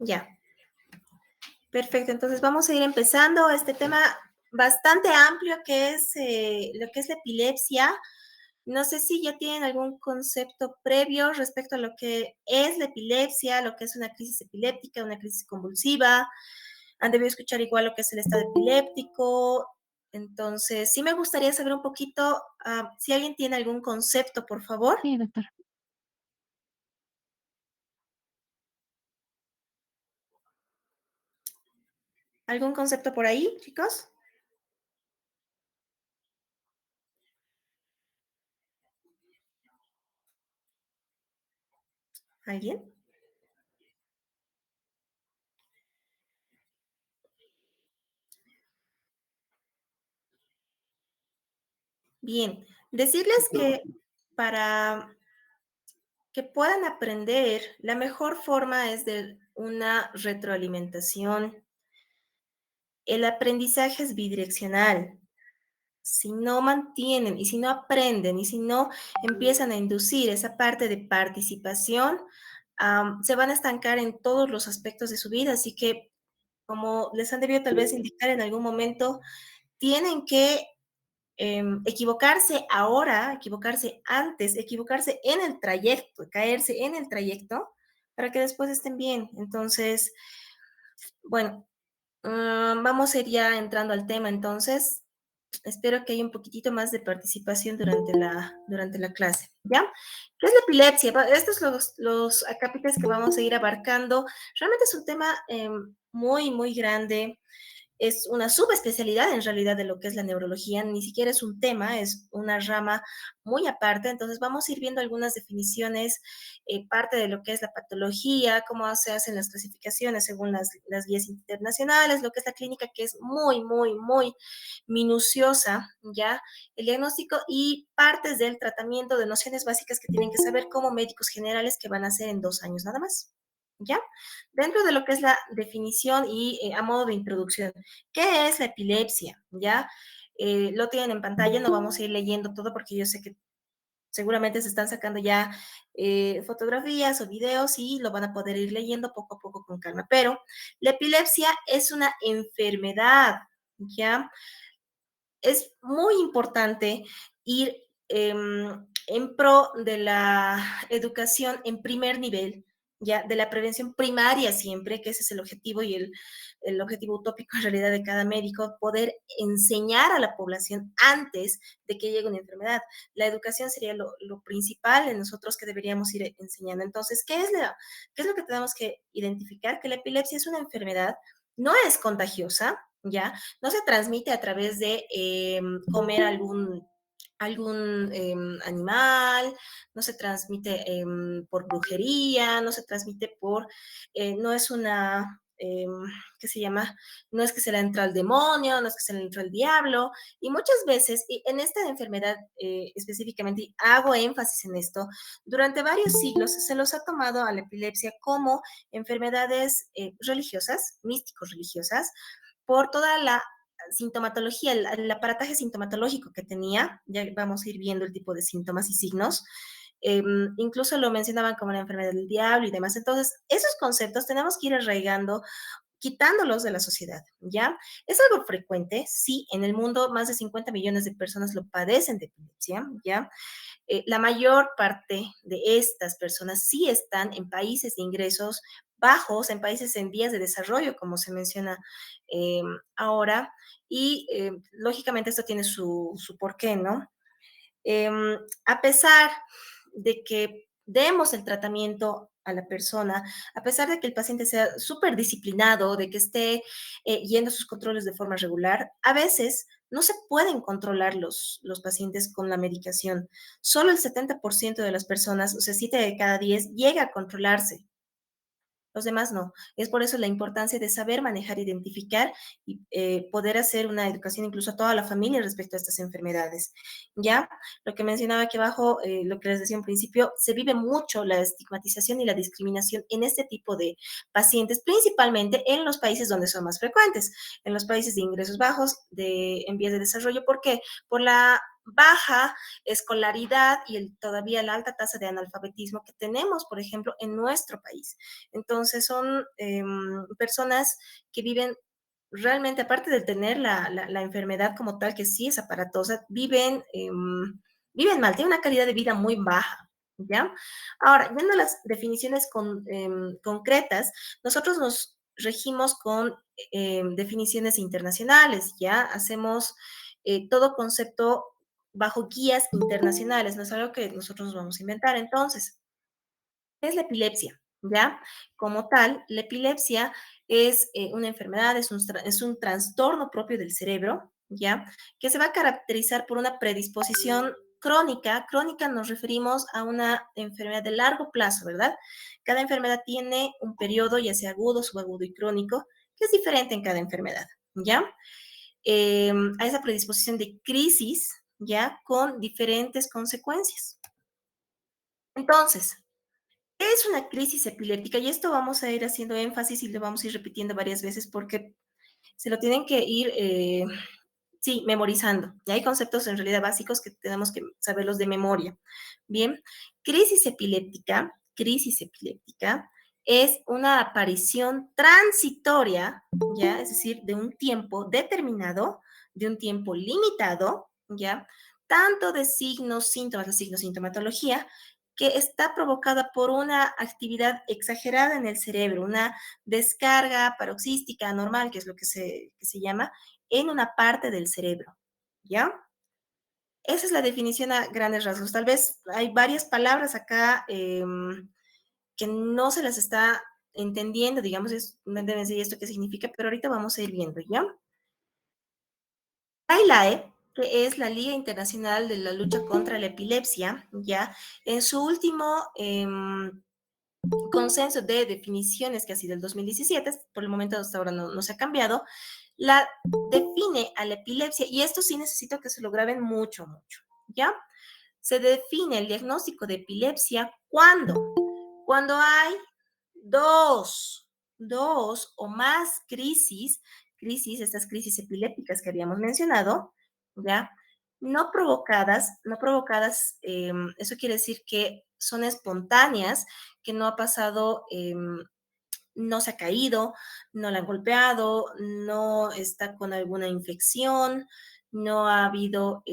Ya, perfecto. Entonces vamos a ir empezando este tema bastante amplio que es lo que es la epilepsia. No sé si ya tienen algún concepto previo respecto a lo que es la epilepsia, lo que es una crisis epiléptica, una crisis convulsiva. Han debido escuchar igual lo que es el estado epiléptico. Entonces, sí me gustaría saber un poquito, si alguien tiene algún concepto, por favor. Sí, doctora. ¿Algún concepto por ahí, chicos? ¿Alguien? Bien, decirles que para que puedan aprender, la mejor forma es de una retroalimentación. El aprendizaje es bidireccional. Si no mantienen y si no aprenden y si no empiezan a inducir esa parte de participación, se van a estancar en todos los aspectos de su vida. Así que, como les han debido tal vez indicar en algún momento, tienen que equivocarse ahora, equivocarse antes, equivocarse en el trayecto, caerse en el trayecto para que después estén bien. Entonces, bueno, vamos a ir ya entrando al tema entonces. Espero que haya un poquitito más de participación durante la clase, ¿ya? ¿Qué es la epilepsia? Estos son los acápites que vamos a ir abarcando. Realmente es un tema muy, muy grande. Es una subespecialidad en realidad de lo que es la neurología, ni siquiera es un tema, es una rama muy aparte. Entonces vamos a ir viendo algunas definiciones, parte de lo que es la patología, cómo se hacen las clasificaciones según las guías internacionales, lo que es la clínica, que es muy, muy, muy minuciosa, ¿ya? El diagnóstico y partes del tratamiento de nociones básicas que tienen que saber como médicos generales que van a hacer en 2 años nada más, ¿ya? Dentro de lo que es la definición y a modo de introducción, ¿qué es la epilepsia? ¿Ya? Lo tienen en pantalla, no vamos a ir leyendo todo porque yo sé que seguramente se están sacando ya fotografías o videos y lo van a poder ir leyendo poco a poco con calma. Pero la epilepsia es una enfermedad, ¿ya? Es muy importante ir en pro de la educación en primer nivel, ya de la prevención primaria siempre, que ese es el objetivo y el objetivo utópico en realidad de cada médico, poder enseñar a la población antes de que llegue una enfermedad. La educación sería lo principal en nosotros que deberíamos ir enseñando. Entonces, ¿qué es lo que tenemos que identificar? Que la epilepsia es una enfermedad, no es contagiosa, ¿ya? No se transmite a través de comer algún animal, no se transmite por brujería, no se transmite no es una, ¿qué se llama? No es que se le entra al demonio, no es que se le entra al diablo, y muchas veces, y en esta enfermedad específicamente, y hago énfasis en esto, durante varios siglos se los ha tomado a la epilepsia como enfermedades religiosas, místico-religiosas, por toda la sintomatología, el aparataje sintomatológico que tenía, ya vamos a ir viendo el tipo de síntomas y signos, incluso lo mencionaban como la enfermedad del diablo y demás. Entonces, esos conceptos tenemos que ir arraigando, quitándolos de la sociedad, ¿ya? Es algo frecuente, sí, en el mundo más de 50 millones de personas lo padecen de epilepsia, ¿ya? La mayor parte de estas personas sí están en países de ingresos bajos, en países en vías de desarrollo, como se menciona ahora, y lógicamente esto tiene su porqué, ¿no? A pesar de que demos el tratamiento a la persona, a pesar de que el paciente sea súper disciplinado, de que esté yendo a sus controles de forma regular, a veces no se pueden controlar los pacientes con la medicación. Solo el 70% de las personas, o sea, 7 de cada 10, llega a controlarse. Los demás no. Es por eso la importancia de saber manejar, identificar y poder hacer una educación incluso a toda la familia respecto a estas enfermedades. Ya, lo que mencionaba aquí abajo, lo que les decía en principio, se vive mucho la estigmatización y la discriminación en este tipo de pacientes, principalmente en los países donde son más frecuentes, en los países de ingresos bajos, en vías de desarrollo. ¿Por qué? Por la baja escolaridad y todavía la alta tasa de analfabetismo que tenemos, por ejemplo, en nuestro país. Entonces, son personas que viven realmente, aparte de tener la enfermedad como tal, que sí es aparatosa, viven mal, tienen una calidad de vida muy baja. ¿Ya? Ahora, yendo a las definiciones concretas, nosotros nos regimos con definiciones internacionales, ¿ya? Hacemos todo concepto bajo guías internacionales, no es algo que nosotros vamos a inventar. Entonces, ¿qué es la epilepsia? ¿Ya? Como tal, la epilepsia es una enfermedad, es un trastorno propio del cerebro, ¿ya? Que se va a caracterizar por una predisposición crónica. Crónica nos referimos a una enfermedad de largo plazo, ¿verdad? Cada enfermedad tiene un periodo, ya sea agudo, subagudo y crónico, que es diferente en cada enfermedad, ¿ya? A esa predisposición de crisis, ¿ya? Con diferentes consecuencias. Entonces, ¿qué es una crisis epiléptica? Y esto vamos a ir haciendo énfasis y lo vamos a ir repitiendo varias veces porque se lo tienen que ir, sí, memorizando. Y hay conceptos en realidad básicos que tenemos que saberlos de memoria. Bien, crisis epiléptica es una aparición transitoria, ¿ya? Es decir, de un tiempo determinado, de un tiempo limitado, ¿ya? Tanto de signos, síntomas, de signos, sintomatología, que está provocada por una actividad exagerada en el cerebro, una descarga paroxística anormal, que es lo que se llama, en una parte del cerebro, ¿ya? Esa es la definición a grandes rasgos. Tal vez hay varias palabras acá que no se las está entendiendo, digamos, deben decir esto qué significa, pero ahorita vamos a ir viendo, ¿ya? ILAE, que es la Liga Internacional de la Lucha contra la Epilepsia, ¿ya? En su último consenso de definiciones que ha sido el 2017, por el momento hasta ahora no se ha cambiado, la define a la epilepsia, y esto sí necesito que se lo graben mucho, mucho, ¿ya? Se define el diagnóstico de epilepsia cuando hay dos, dos o más estas crisis epilépticas que habíamos mencionado, ¿ya? No provocadas, eso quiere decir que son espontáneas, que no ha pasado, no se ha caído, no la han golpeado, no está con alguna infección, no ha habido,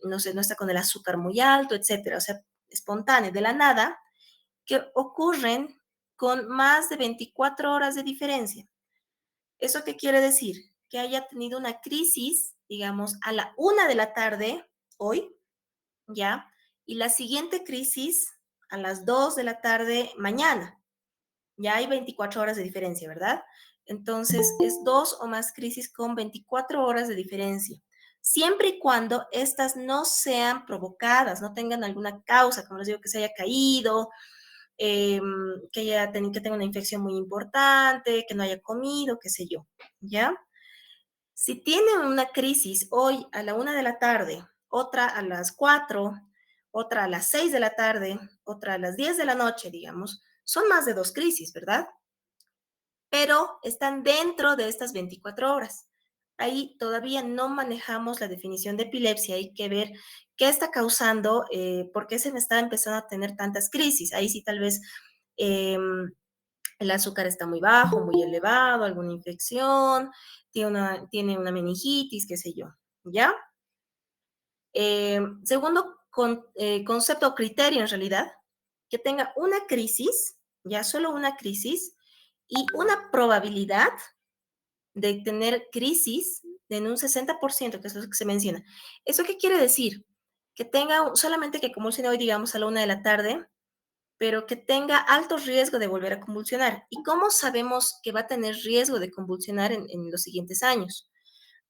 no sé, no está con el azúcar muy alto, etcétera. O sea, espontáneo, de la nada, que ocurren con más de 24 horas de diferencia. ¿Eso qué quiere decir? Que haya tenido una crisis, digamos, a la 1 de la tarde, hoy, ¿ya? Y la siguiente crisis a las 2 de la tarde, mañana. Ya hay 24 horas de diferencia, ¿verdad? Entonces, es dos o más crisis con 24 horas de diferencia. Siempre y cuando estas no sean provocadas, no tengan alguna causa, como les digo, que se haya caído, que tenga una infección muy importante, que no haya comido, qué sé yo, ¿ya? Si tienen una crisis hoy a la 1 de la tarde, otra a las 4, otra a las 6 de la tarde, otra a las 10 de la noche, digamos, son más de dos crisis, ¿verdad? Pero están dentro de estas 24 horas. Ahí todavía no manejamos la definición de epilepsia, hay que ver qué está causando, por qué se me está empezando a tener tantas crisis. Ahí sí tal vez eh, el azúcar está muy bajo, muy elevado, alguna infección, tiene una meningitis, qué sé yo, ¿ya? Segundo concepto o criterio en realidad, que tenga una crisis, ya solo una crisis, y una probabilidad de tener crisis en un 60%, que es lo que se menciona. ¿Eso qué quiere decir? Que tenga solamente que convulsione hoy, digamos, a la 1 de la tarde, pero que tenga alto riesgo de volver a convulsionar. ¿Y cómo sabemos que va a tener riesgo de convulsionar en los siguientes años?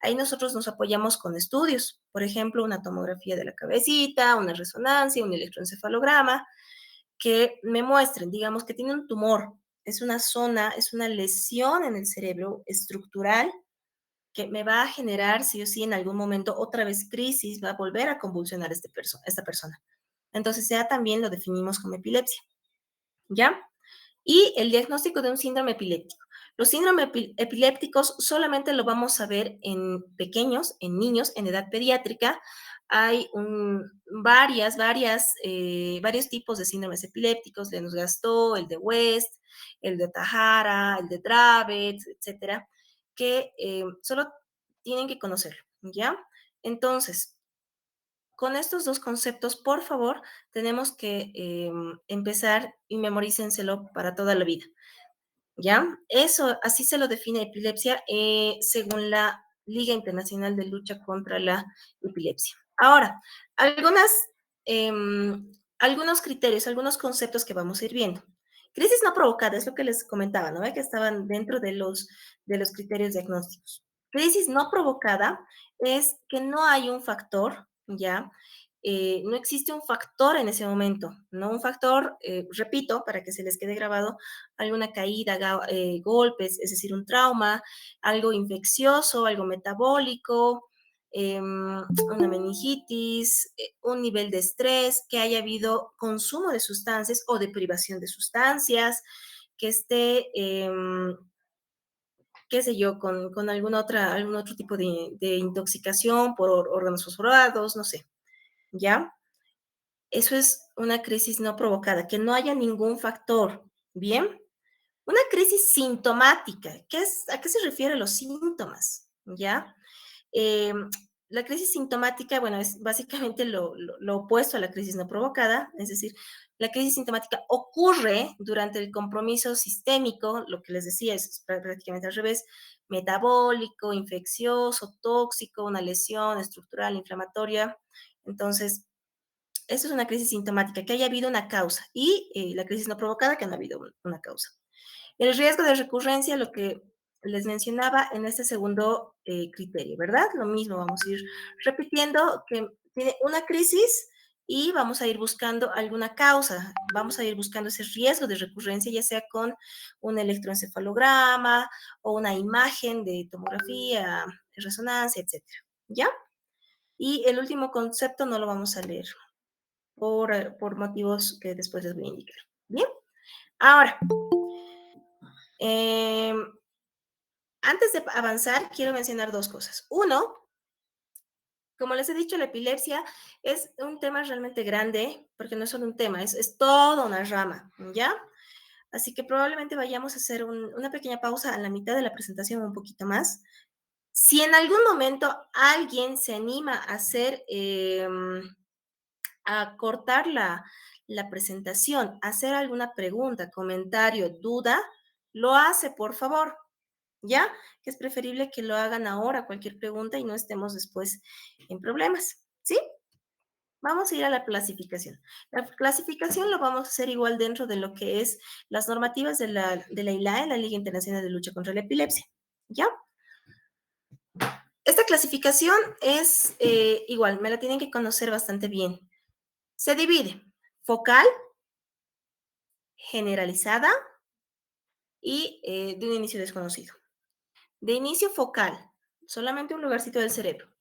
Ahí nosotros nos apoyamos con estudios, por ejemplo, una tomografía de la cabecita, una resonancia, un electroencefalograma, que me muestren, digamos, que tiene un tumor, es una zona, es una lesión en el cerebro estructural que me va a generar, sí o sí, en algún momento otra vez crisis, va a volver a convulsionar esta persona. Entonces, ya también lo definimos como epilepsia, ¿ya? Y el diagnóstico de un síndrome epiléptico. Los síndromes epilépticos solamente lo vamos a ver en pequeños, en niños, en edad pediátrica, hay varios tipos de síndromes epilépticos, Lennox-Gastaut, el de West, el de Ohtahara, el de Dravet, etcétera, que solo tienen que conocerlo, ¿ya? Entonces, con estos dos conceptos, por favor, tenemos que empezar y memorícenselo para toda la vida. ¿Ya? Eso, así se lo define epilepsia según la Liga Internacional de Lucha contra la Epilepsia. Ahora, algunas, algunos criterios, algunos conceptos que vamos a ir viendo. Crisis no provocada, es lo que les comentaba, ¿no? Que estaban dentro de los criterios diagnósticos. Crisis no provocada es que no hay un factor, ¿ya? No existe un factor en ese momento, ¿no? Un factor, repito, para que se les quede grabado, alguna caída, golpes, es decir, un trauma, algo infeccioso, algo metabólico, una meningitis, un nivel de estrés, que haya habido consumo de sustancias o de privación de sustancias, que esté, qué sé yo, con algún otro tipo de intoxicación por órganos fosforados, no sé, ¿ya? Eso es una crisis no provocada, que no haya ningún factor, ¿bien? Una crisis sintomática, ¿a qué se refieren los síntomas? ¿Ya? Eh, la crisis sintomática, bueno, es básicamente lo opuesto a la crisis no provocada, es decir, la crisis sintomática ocurre durante el compromiso sistémico, lo que les decía es prácticamente al revés, metabólico, infeccioso, tóxico, una lesión estructural, inflamatoria. Entonces, esto es una crisis sintomática, que haya habido una causa, y la crisis no provocada, que no ha habido una causa. El riesgo de recurrencia, lo que les mencionaba en este segundo criterio, ¿verdad? Lo mismo, vamos a ir repitiendo que tiene una crisis y vamos a ir buscando alguna causa, vamos a ir buscando ese riesgo de recurrencia, ya sea con un electroencefalograma o una imagen de tomografía, de resonancia, etcétera, ¿ya? Y el último concepto no lo vamos a leer por motivos que después les voy a indicar. Bien, ahora, eh, antes de avanzar, quiero mencionar dos cosas. Uno, como les he dicho, la epilepsia es un tema realmente grande, porque no es solo un tema, es toda una rama, ¿ya? Así que probablemente vayamos a hacer una pequeña pausa a la mitad de la presentación, un poquito más. Si en algún momento alguien se anima a hacer, a cortar la presentación, hacer alguna pregunta, comentario, duda, lo hace, por favor. ¿Ya? Que es preferible que lo hagan ahora, cualquier pregunta, y no estemos después en problemas, ¿sí? Vamos a ir a la clasificación. La clasificación lo vamos a hacer igual dentro de lo que es las normativas de la ILAE, la Liga Internacional de Lucha contra la Epilepsia, ¿ya? Esta clasificación es igual, me la tienen que conocer bastante bien. Se divide focal, generalizada y de un inicio desconocido. De inicio focal, solamente un lugarcito del cerebro.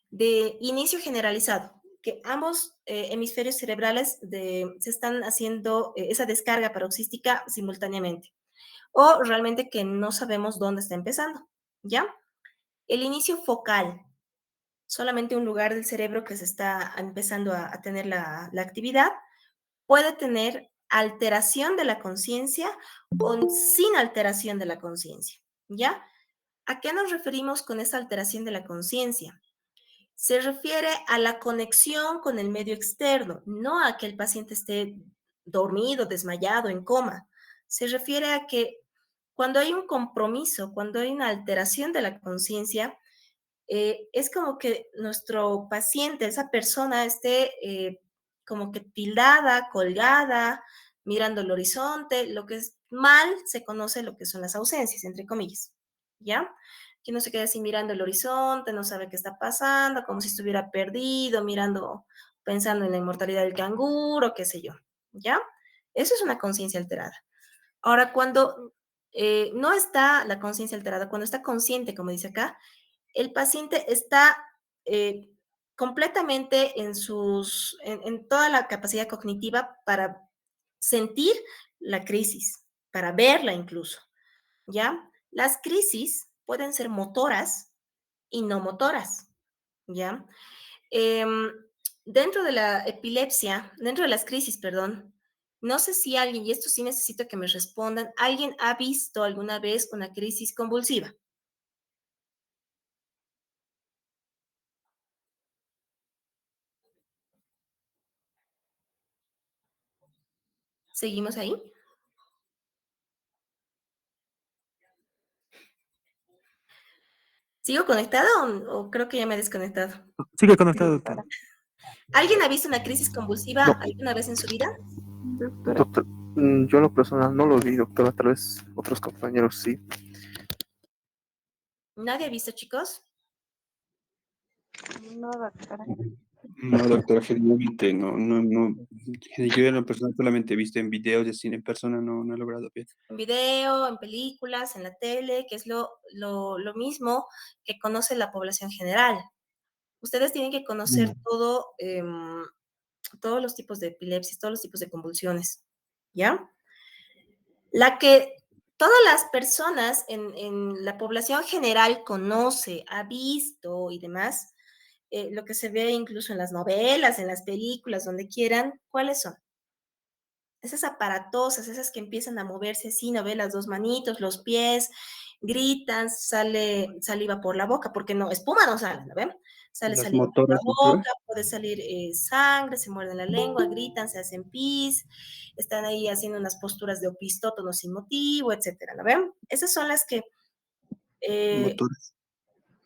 De inicio generalizado, que ambos hemisferios cerebrales se están haciendo esa descarga paroxística simultáneamente, o realmente que no sabemos dónde está empezando, ¿ya? El inicio focal, solamente un lugar del cerebro que se está empezando a tener la actividad, puede tener alteración de la conciencia o sin alteración de la conciencia, ¿ya? ¿A qué nos referimos con esa alteración de la conciencia? Se refiere a la conexión con el medio externo, no a que el paciente esté dormido, desmayado, en coma. Se refiere a que cuando hay un compromiso, cuando hay una alteración de la conciencia, es como que nuestro paciente, esa persona, esté como que tildada, colgada, mirando el horizonte. Lo que es mal se conoce lo que son las ausencias, entre comillas, ¿ya? Que no se queda así mirando el horizonte, no sabe qué está pasando, como si estuviera perdido, mirando, pensando en la inmortalidad del canguro, qué sé yo, ¿ya? Eso es una conciencia alterada. Ahora, cuando no está la conciencia alterada, cuando está consciente, como dice acá, el paciente está eh, completamente en toda la capacidad cognitiva para sentir la crisis, para verla incluso, ¿ya? Las crisis pueden ser motoras y no motoras, ¿ya? Em, Dentro de la epilepsia, dentro de las crisis, perdón, no sé si alguien, y esto sí necesito que me respondan, ¿alguien ha visto alguna vez una crisis convulsiva? ¿Seguimos ahí? ¿Sigo conectada o creo que ya me he desconectado? Sigue conectado, doctora. ¿Alguien ha visto una crisis convulsiva No, alguna vez en su vida? doctor, yo en lo personal no lo vi, doctora, tal vez otros compañeros sí. ¿Nadie ha visto, chicos? No, doctora. No, doctora, generalmente no. Yo en lo personal solamente he visto en videos de cine, en persona no he logrado ver. En video, en películas, en la tele, que es lo mismo que conoce la población general. Ustedes tienen que conocer todo, todos los tipos de epilepsias, todos los tipos de convulsiones, ¿ya? La que todas las personas en la población general conoce, ha visto y demás, lo que se ve incluso en las novelas, en las películas, donde quieran, ¿cuáles son? Esas aparatosas, esas que empiezan a moverse así, ¿no ve? Las dos manitos, los pies, gritan, sale saliva por la boca, porque no, espuma no sale, ¿no ven? Sale Las saliva por la motoras, doctora. boca, puede salir sangre, se muerden la lengua, gritan, se hacen pis, están ahí haciendo unas posturas de opistótono sin motivo, etcétera, ¿no ven? Esas son las que eh, Motoras.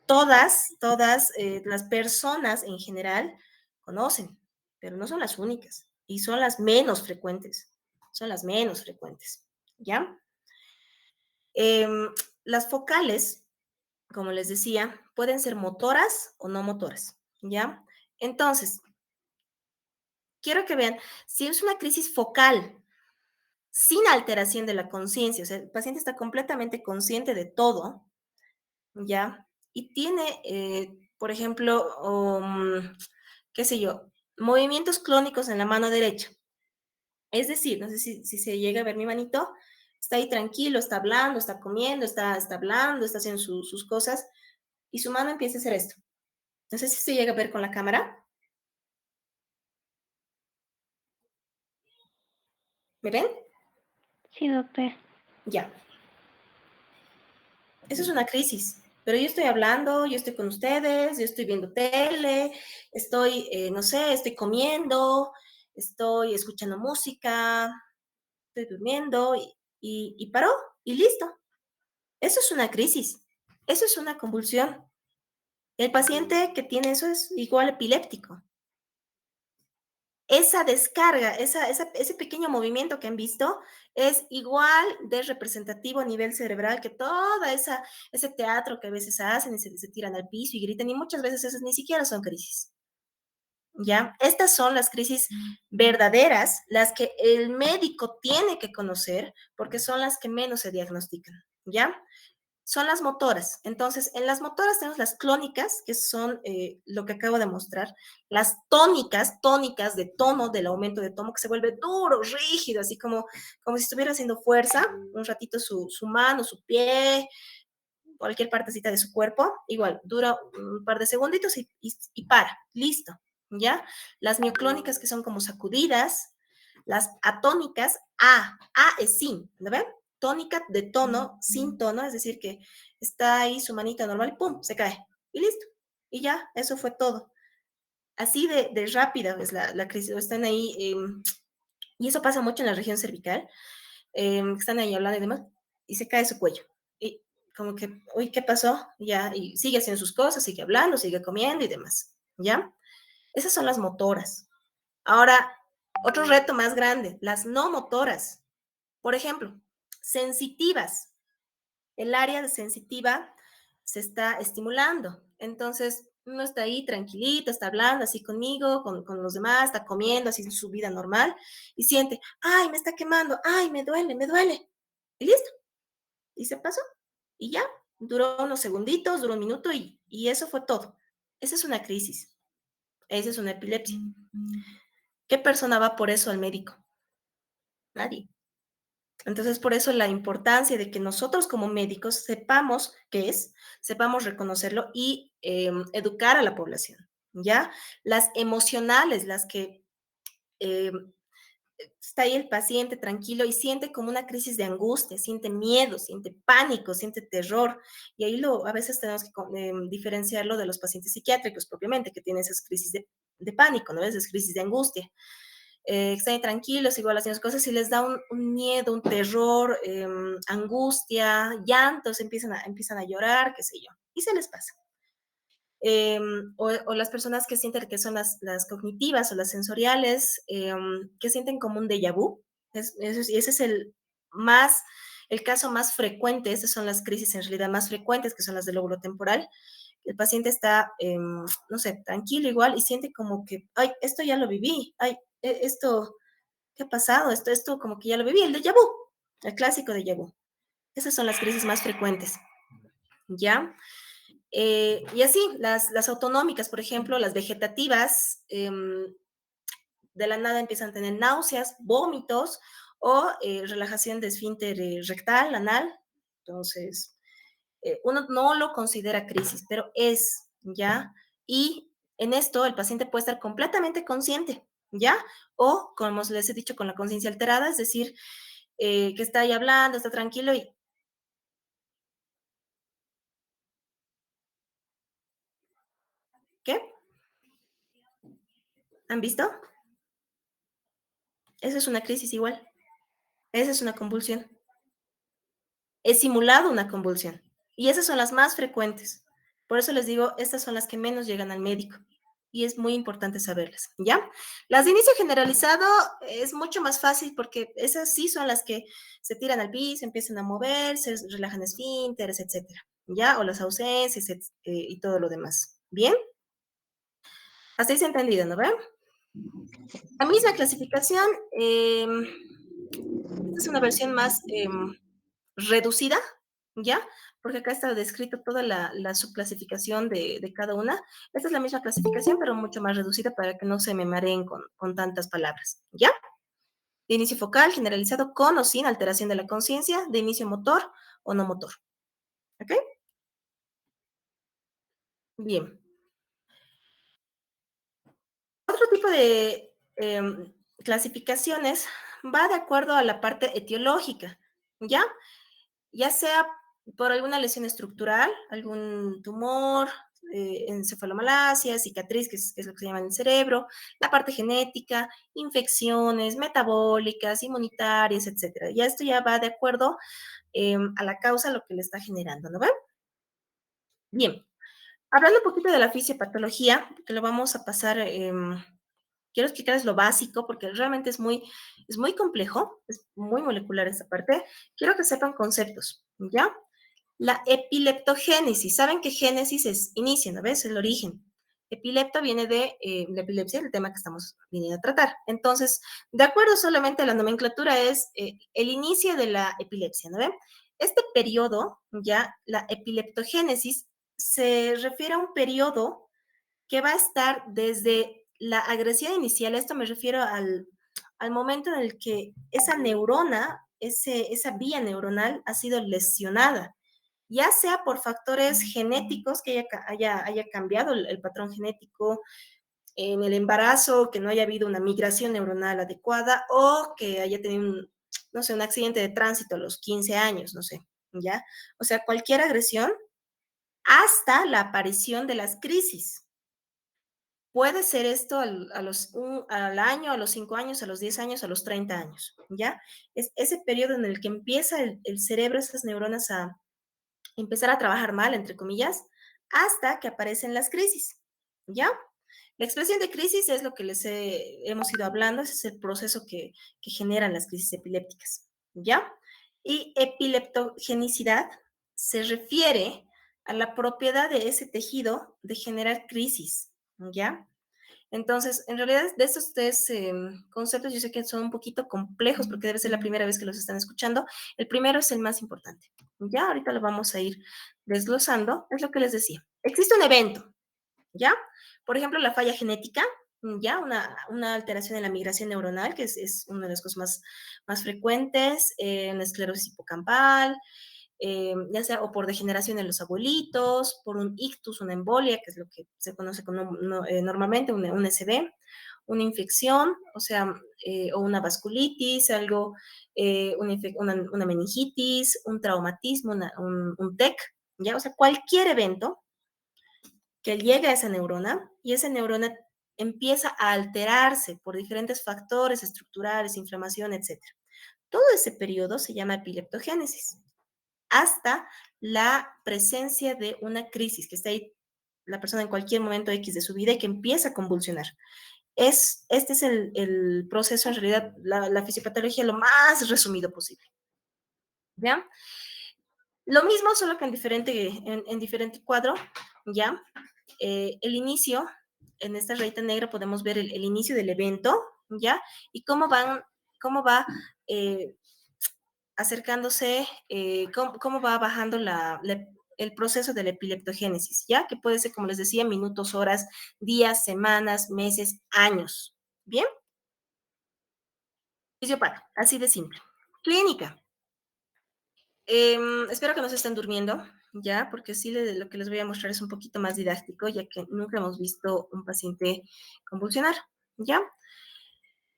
todas las personas en general conocen, pero no son las únicas y son las menos frecuentes. Son las menos frecuentes, ¿ya? Las focales, como les decía, pueden ser motoras o no motoras, ¿ya? Entonces, quiero que vean, si es una crisis focal sin alteración de la conciencia, o sea, el paciente está completamente consciente de todo, ¿ya? Y tiene, por ejemplo, qué sé yo, movimientos clónicos en la mano derecha. Es decir, no sé si se llega a ver mi manito, está ahí tranquilo, está hablando, está comiendo, está hablando, está haciendo sus cosas, y su mano empieza a hacer esto. No sé si se llega a ver con la cámara. ¿Me ven? Sí, doctora. Ya. Eso es una crisis. Pero yo estoy hablando, yo estoy con ustedes, yo estoy viendo tele, estoy, no sé, estoy comiendo, estoy escuchando música, estoy durmiendo y paró y listo. Eso es una crisis. Eso es una convulsión. El paciente que tiene eso es igual epiléptico. Esa descarga, ese pequeño movimiento que han visto es igual de representativo a nivel cerebral que toda ese teatro que a veces hacen y se tiran al piso y gritan, y muchas veces esas ni siquiera son crisis. ¿Ya? Estas son las crisis verdaderas, las que el médico tiene que conocer, porque son las que menos se diagnostican. ¿Ya? Son las motoras. Entonces, en las motoras tenemos las clónicas, que son lo que acabo de mostrar, las tónicas de tono, del aumento de tono, que se vuelve duro, rígido, así como si estuviera haciendo fuerza, un ratito su mano, su pie, cualquier partecita de su cuerpo, igual, dura un par de segunditos y para, listo, ¿ya? Las mioclónicas que son como sacudidas, las atónicas, A es sin, ¿no ven? Tónica de tono, sin tono, es decir, que está ahí su manita normal y ¡pum! Se cae. Y listo. Y ya, eso fue todo. Así de rápida es la crisis. Están ahí, y eso pasa mucho en la región cervical, están ahí hablando y demás, y se cae su cuello. Y como que, uy, ¿qué pasó? Ya, y sigue haciendo sus cosas, sigue hablando, sigue comiendo y demás. ¿Ya? Esas son las motoras. Ahora, otro reto más grande, las no motoras. Por ejemplo, sensitivas. El área de sensitiva se está estimulando. Entonces, uno está ahí tranquilito, está hablando así conmigo, con los demás, está comiendo así su vida normal y siente, ay, me está quemando, ay, me duele, me duele. Y listo. Y se pasó. Y ya, duró unos segunditos, duró un minuto y eso fue todo. Esa es una crisis. Esa es una epilepsia. ¿Qué persona va por eso al médico? Nadie. Entonces, por eso la importancia de que nosotros como médicos sepamos qué es, sepamos reconocerlo y educar a la población, ¿ya? Las emocionales, las que eh, está ahí el paciente tranquilo y siente como una crisis de angustia, siente miedo, siente pánico, siente terror. Y ahí a veces tenemos que diferenciarlo de los pacientes psiquiátricos propiamente, que tienen esas crisis de pánico, ¿no? Esas crisis de angustia. Están ahí tranquilos, igual haciendo cosas y les da un miedo, un terror, angustia, llantos, empiezan a llorar, qué sé yo, y se les pasa. O las personas que sienten que son las cognitivas o las sensoriales, que sienten como un déjà vu. Ese es el caso más frecuente. Esas son las crisis en realidad más frecuentes, que son las del lóbulo temporal. El paciente está, no sé, tranquilo igual y siente como que, ay, esto ya lo viví, ay, esto, ¿qué ha pasado? Esto como que ya lo viví, el déjà vu, el clásico déjà vu. Esas son las crisis más frecuentes, ¿ya? Y así, las autonómicas, por ejemplo, las vegetativas, de la nada empiezan a tener náuseas, vómitos o relajación de esfínter rectal, anal. Entonces, uno no lo considera crisis, pero es, ¿ya? Y en esto el paciente puede estar completamente consciente, ¿ya? O, como les he dicho, con la conciencia alterada, es decir, que está ahí hablando, está tranquilo y... ¿Qué? ¿Han visto? Eso es una crisis igual. Esa es una convulsión. Es simulado una convulsión. Y esas son las más frecuentes. Por eso les digo, estas son las que menos llegan al médico. Y es muy importante saberlas, ¿ya? Las de inicio generalizado es mucho más fácil porque esas sí son las que se tiran al piso, empiezan a moverse, relajan esfínteres, etcétera, ¿ya? O las ausencias y todo lo demás. ¿Bien? Hasta ahí se ha entendido, ¿no ven? La misma clasificación, esta es una versión más reducida, ¿ya? Porque acá está descrito toda la subclasificación de cada una. Esta es la misma clasificación, pero mucho más reducida para que no se me mareen con tantas palabras, ¿ya? De inicio focal, generalizado, con o sin alteración de la conciencia, de inicio motor o no motor, ¿ok? Bien. Otro tipo de clasificaciones va de acuerdo a la parte etiológica, ¿ya? Ya sea por alguna lesión estructural, algún tumor, encefalomalacia, cicatriz, que es lo que se llama en el cerebro, la parte genética, infecciones metabólicas, inmunitarias, etcétera. Ya esto ya va de acuerdo a la causa, lo que le está generando, ¿no ven? Bien, hablando un poquito de la fisiopatología, que lo vamos a pasar, quiero explicarles lo básico, porque realmente es muy complejo, es muy molecular esta parte. Quiero que sepan conceptos, ¿ya? La epileptogénesis. Saben que génesis es inicio, ¿no ves? El origen. Epilepto viene de la epilepsia, el tema que estamos viniendo a tratar. Entonces, de acuerdo solamente a la nomenclatura, es el inicio de la epilepsia, ¿no ven? Este periodo, ya, la epileptogénesis, se refiere a un periodo que va a estar desde la agresión inicial, esto me refiero al momento en el que esa neurona, esa vía neuronal ha sido lesionada, ya sea por factores genéticos que haya cambiado el patrón genético en el embarazo, que no haya habido una migración neuronal adecuada o que haya tenido no sé, un accidente de tránsito a los 15 años, no sé, ¿ya? O sea, cualquier agresión hasta la aparición de las crisis. Puede ser esto al año, a los 5 años, a los 10 años, a los 30 años, ¿ya? Es ese periodo en el que empieza el cerebro, esas neuronas a empezar a trabajar mal, entre comillas, hasta que aparecen las crisis, ¿ya? La expresión de crisis es lo que hemos ido hablando, ese es el proceso que generan las crisis epilépticas, ¿ya? Y epileptogenicidad se refiere a la propiedad de ese tejido de generar crisis, ¿ya? Entonces, en realidad, de estos tres conceptos, yo sé que son un poquito complejos porque debe ser la primera vez que los están escuchando. El primero es el más importante. Ya, ahorita lo vamos a ir desglosando. Es lo que les decía. Existe un evento, ¿ya? Por ejemplo, la falla genética, ya, una alteración en la migración neuronal, que es una de las cosas más frecuentes, una esclerosis hipocampal, ya sea o por degeneración en los abuelitos, por un ictus, una embolia, que es lo que se conoce normalmente, un SB, una infección, o sea, o una vasculitis, algo, una meningitis, un traumatismo, un TEC, ¿ya? O sea, cualquier evento que llegue a esa neurona y esa neurona empieza a alterarse por diferentes factores estructurales, inflamación, etc. Todo ese periodo se llama epileptogénesis, hasta la presencia de una crisis, que está ahí la persona en cualquier momento X de su vida y que empieza a convulsionar. Este es el proceso, en realidad, la fisiopatología lo más resumido posible. ¿Ya? Lo mismo, solo que en diferente cuadro, ¿ya? El inicio, en esta rayita negra podemos ver el inicio del evento, ¿ya? Y cómo va acercándose, cómo va bajando el proceso de la epileptogénesis, ¿ya? Que puede ser, como les decía, minutos, horas, días, semanas, meses, años. ¿Bien? Fisiopata, así de simple. Clínica. Espero que no se estén durmiendo, ¿ya? Porque sí, lo que les voy a mostrar es un poquito más didáctico, ya que nunca hemos visto un paciente convulsionar, ¿ya?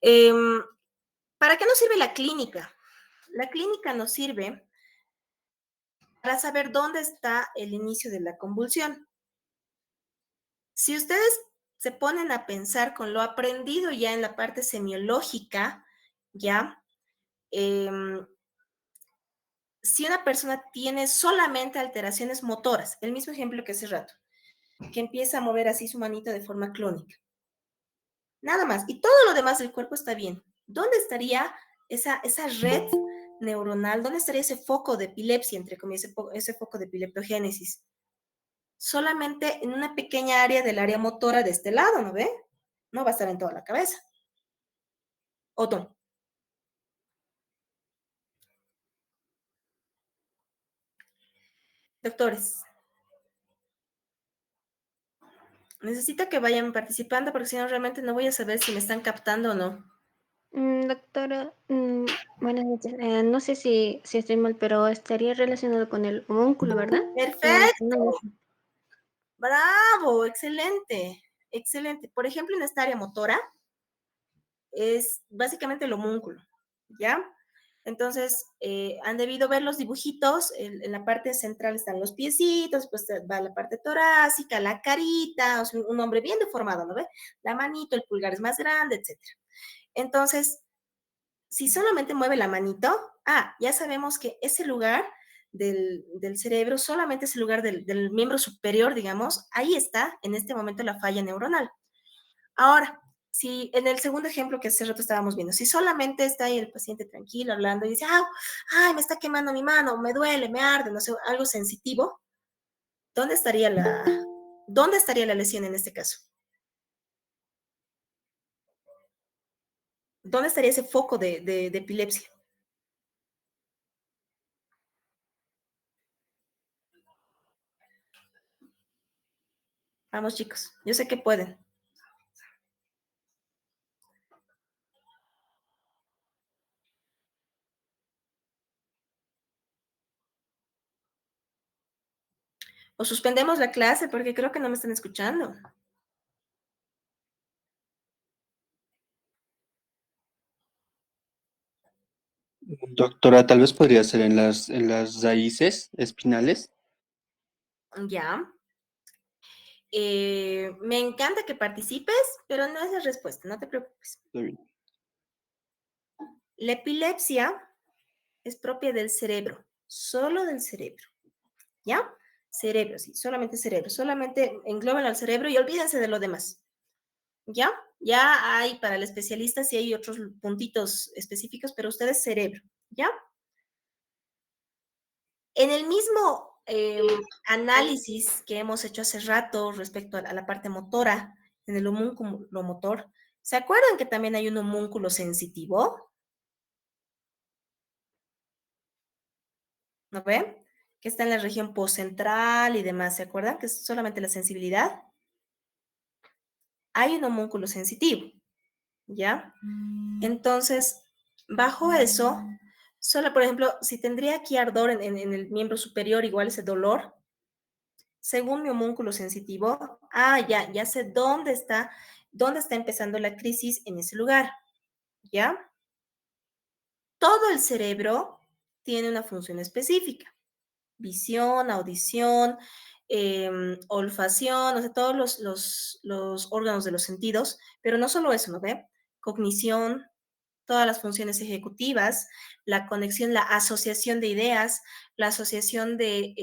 ¿Para qué nos sirve la clínica? La clínica nos sirve para saber dónde está el inicio de la convulsión. Si ustedes se ponen a pensar con lo aprendido ya en la parte semiológica, ¿ya? Si una persona tiene solamente alteraciones motoras, el mismo ejemplo que hace rato, que empieza a mover así su manita de forma clónica, nada más, y todo lo demás del cuerpo está bien, ¿dónde estaría esa red neuronal? ¿Dónde estaría ese foco de epilepsia, entre comillas, ese foco de epileptogénesis? Solamente en una pequeña área del área motora de este lado, ¿no ve? No va a estar en toda la cabeza. Otto. Doctores, necesito que vayan participando porque si no realmente no voy a saber si me están captando o no. Doctora, buenas noches. No sé si estoy mal, pero estaría relacionado con el homúnculo, ¿verdad? Perfecto. Bravo, excelente, excelente. Por ejemplo, en esta área motora es básicamente el homúnculo, ¿ya? Entonces, han debido ver los dibujitos, en la parte central están los piecitos, pues va la parte torácica, la carita, o sea, un hombre bien deformado, ¿no ve? La manito, el pulgar es más grande, etc. Entonces, si solamente mueve la manito, ya sabemos que ese lugar del cerebro, solamente ese lugar del miembro superior, digamos, ahí está en este momento la falla neuronal. Ahora, si en el segundo ejemplo que hace rato estábamos viendo, si solamente está ahí el paciente tranquilo hablando y dice, ay, me está quemando mi mano, me duele, me arde, no sé, algo sensitivo, ¿dónde estaría la lesión en este caso? ¿Dónde estaría ese foco de epilepsia? Vamos, chicos, yo sé que pueden. O suspendemos la clase porque creo que no me están escuchando. Doctora, tal vez podría ser en las raíces espinales. Ya. Me encanta que participes, pero no es la respuesta, no te preocupes. Está bien. La epilepsia es propia del cerebro, solo del cerebro, ¿ya? Cerebro, sí, solamente cerebro, solamente engloban al cerebro y olvídense de lo demás, ¿ya? Ya hay para el especialista, sí hay otros puntitos específicos, pero ustedes cerebro, ¿ya? En el mismo análisis que hemos hecho hace rato respecto a la parte motora, en el homúnculo motor, ¿se acuerdan que también hay un homúnculo sensitivo? ¿No ven? Que está en la región postcentral y demás, ¿se acuerdan? Que es solamente la sensibilidad. Hay un homúnculo sensitivo, ¿ya? Entonces, bajo eso, Solo, por ejemplo, si tendría aquí ardor en el miembro superior, igual ese dolor, según mi homúnculo sensitivo, ya sé dónde está empezando la crisis en ese lugar, ¿ya? Todo el cerebro tiene una función específica: visión, audición, olfacción, o sea, todos los órganos de los sentidos, pero no solo eso, ¿no ve? Cognición, todas las funciones ejecutivas, la conexión, la asociación de ideas, la asociación de,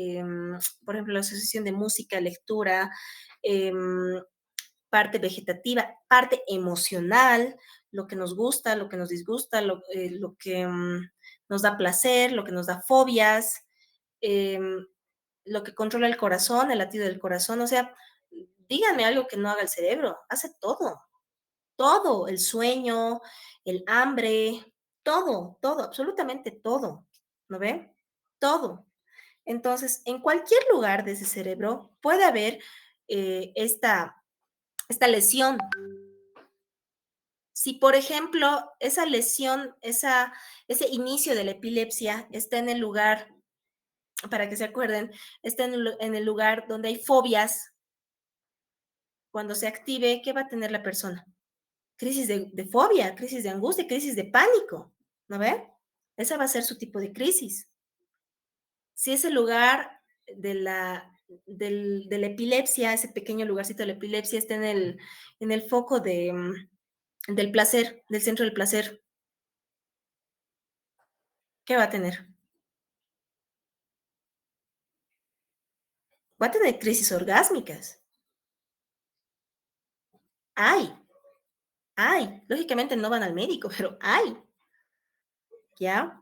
por ejemplo, la asociación de música, lectura, parte vegetativa, parte emocional, lo que nos gusta, lo que nos disgusta, lo que nos da placer, lo que nos da fobias, lo que controla el corazón, el latido del corazón. O sea, díganme algo que no haga el cerebro, hace todo, el sueño, el hambre, todo, absolutamente todo, ¿no ve? Todo. Entonces, en cualquier lugar de ese cerebro puede haber esta lesión. Si, por ejemplo, esa lesión, ese inicio de la epilepsia está en el lugar, para que se acuerden, está en el lugar donde hay fobias, cuando se active, ¿qué va a tener la persona? Crisis de fobia, crisis de angustia, crisis de pánico, ¿no ve? Esa va a ser su tipo de crisis. Si ese lugar de la epilepsia, ese pequeño lugarcito de la epilepsia está en el foco del placer, del centro del placer, ¿qué va a tener? Va a tener crisis orgásmicas. Hay. Lógicamente no van al médico, pero hay. ¿Ya?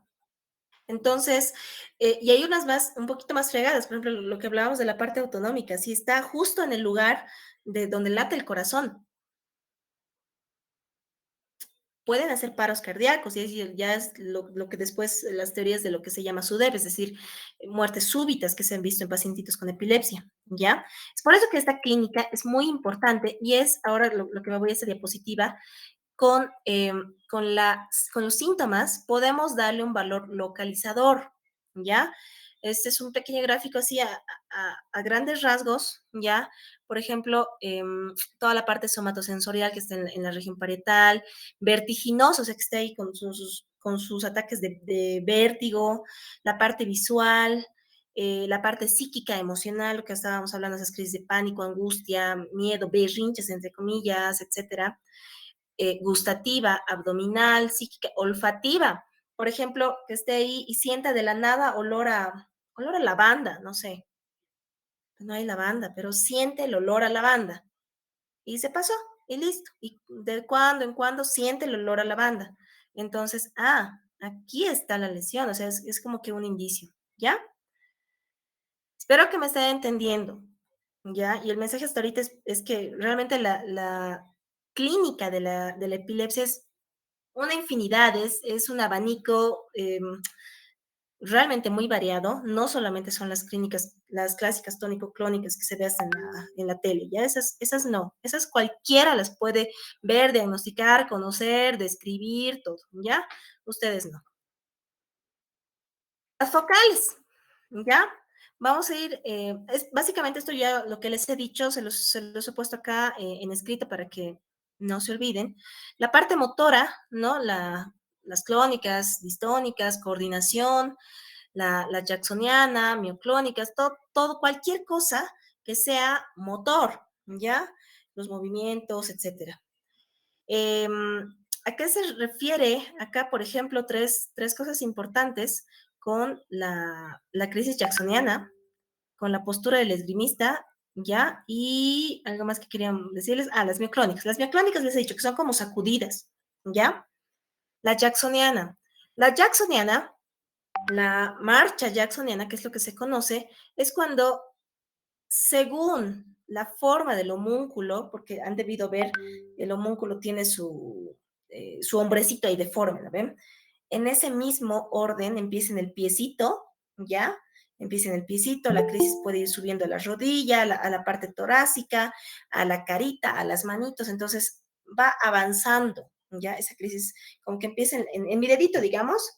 Entonces, y hay unas más, un poquito más fregadas, por ejemplo, lo que hablábamos de la parte autonómica, si está justo en el lugar de donde late el corazón, pueden hacer paros cardíacos, y ya es lo que después las teorías de lo que se llama SUDEP, es decir, muertes súbitas que se han visto en pacientitos con epilepsia, ¿ya? Es por eso que esta clínica es muy importante y es ahora lo que me voy a esta diapositiva, con los síntomas podemos darle un valor localizador, ¿ya? Este es un pequeño gráfico así a grandes rasgos, ¿ya? Por ejemplo, toda la parte somatosensorial que está en la región parietal, vertiginoso, o sea, que está ahí con sus ataques de vértigo, la parte visual, la parte psíquica, emocional, lo que estábamos hablando, esas crisis de pánico, angustia, miedo, berrinches, entre comillas, etcétera. Gustativa, abdominal, psíquica, olfativa. Por ejemplo, que esté ahí y sienta de la nada olor a lavanda, no sé, no hay lavanda, pero siente el olor a lavanda. Y se pasó, y listo. Y de cuando en cuando siente el olor a lavanda. Entonces, aquí está la lesión, o sea, es como que un indicio, ¿ya? Espero que me estén entendiendo, ¿ya? Y el mensaje hasta ahorita es que realmente la clínica de la epilepsia es una infinidad, es un abanico realmente muy variado, no solamente son las clínicas, las clásicas tónico-clónicas que se ve hasta en la tele, ya esas no, esas cualquiera las puede ver, diagnosticar, conocer, describir, todo, ¿ya? Ustedes no. Las focales, ¿ya? Vamos a ir, básicamente esto ya lo que les he dicho, se los he puesto acá en escrito para que no se olviden. La parte motora, ¿no? Las clónicas, distónicas, coordinación, la jacksoniana, mioclónicas, todo, cualquier cosa que sea motor, ¿ya? Los movimientos, etcétera. ¿A qué se refiere acá, por ejemplo, tres cosas importantes con la crisis jacksoniana, con la postura del esgrimista, ¿ya? Y algo más que quería decirles, las mioclónicas. Las mioclónicas les he dicho que son como sacudidas, ¿ya? La jacksoniana. La jacksoniana, la marcha jacksoniana, que es lo que se conoce, es cuando, según la forma del homúnculo, porque han debido ver, el homúnculo tiene su hombrecito ahí deforme, ¿lo ven? En ese mismo orden empieza en el piecito, ¿ya? Empieza en el piecito, la crisis puede ir subiendo a la rodilla, a la parte torácica, a la carita, a las manitos, entonces va avanzando, ¿ya? Esa crisis como que empieza en mi dedito, digamos,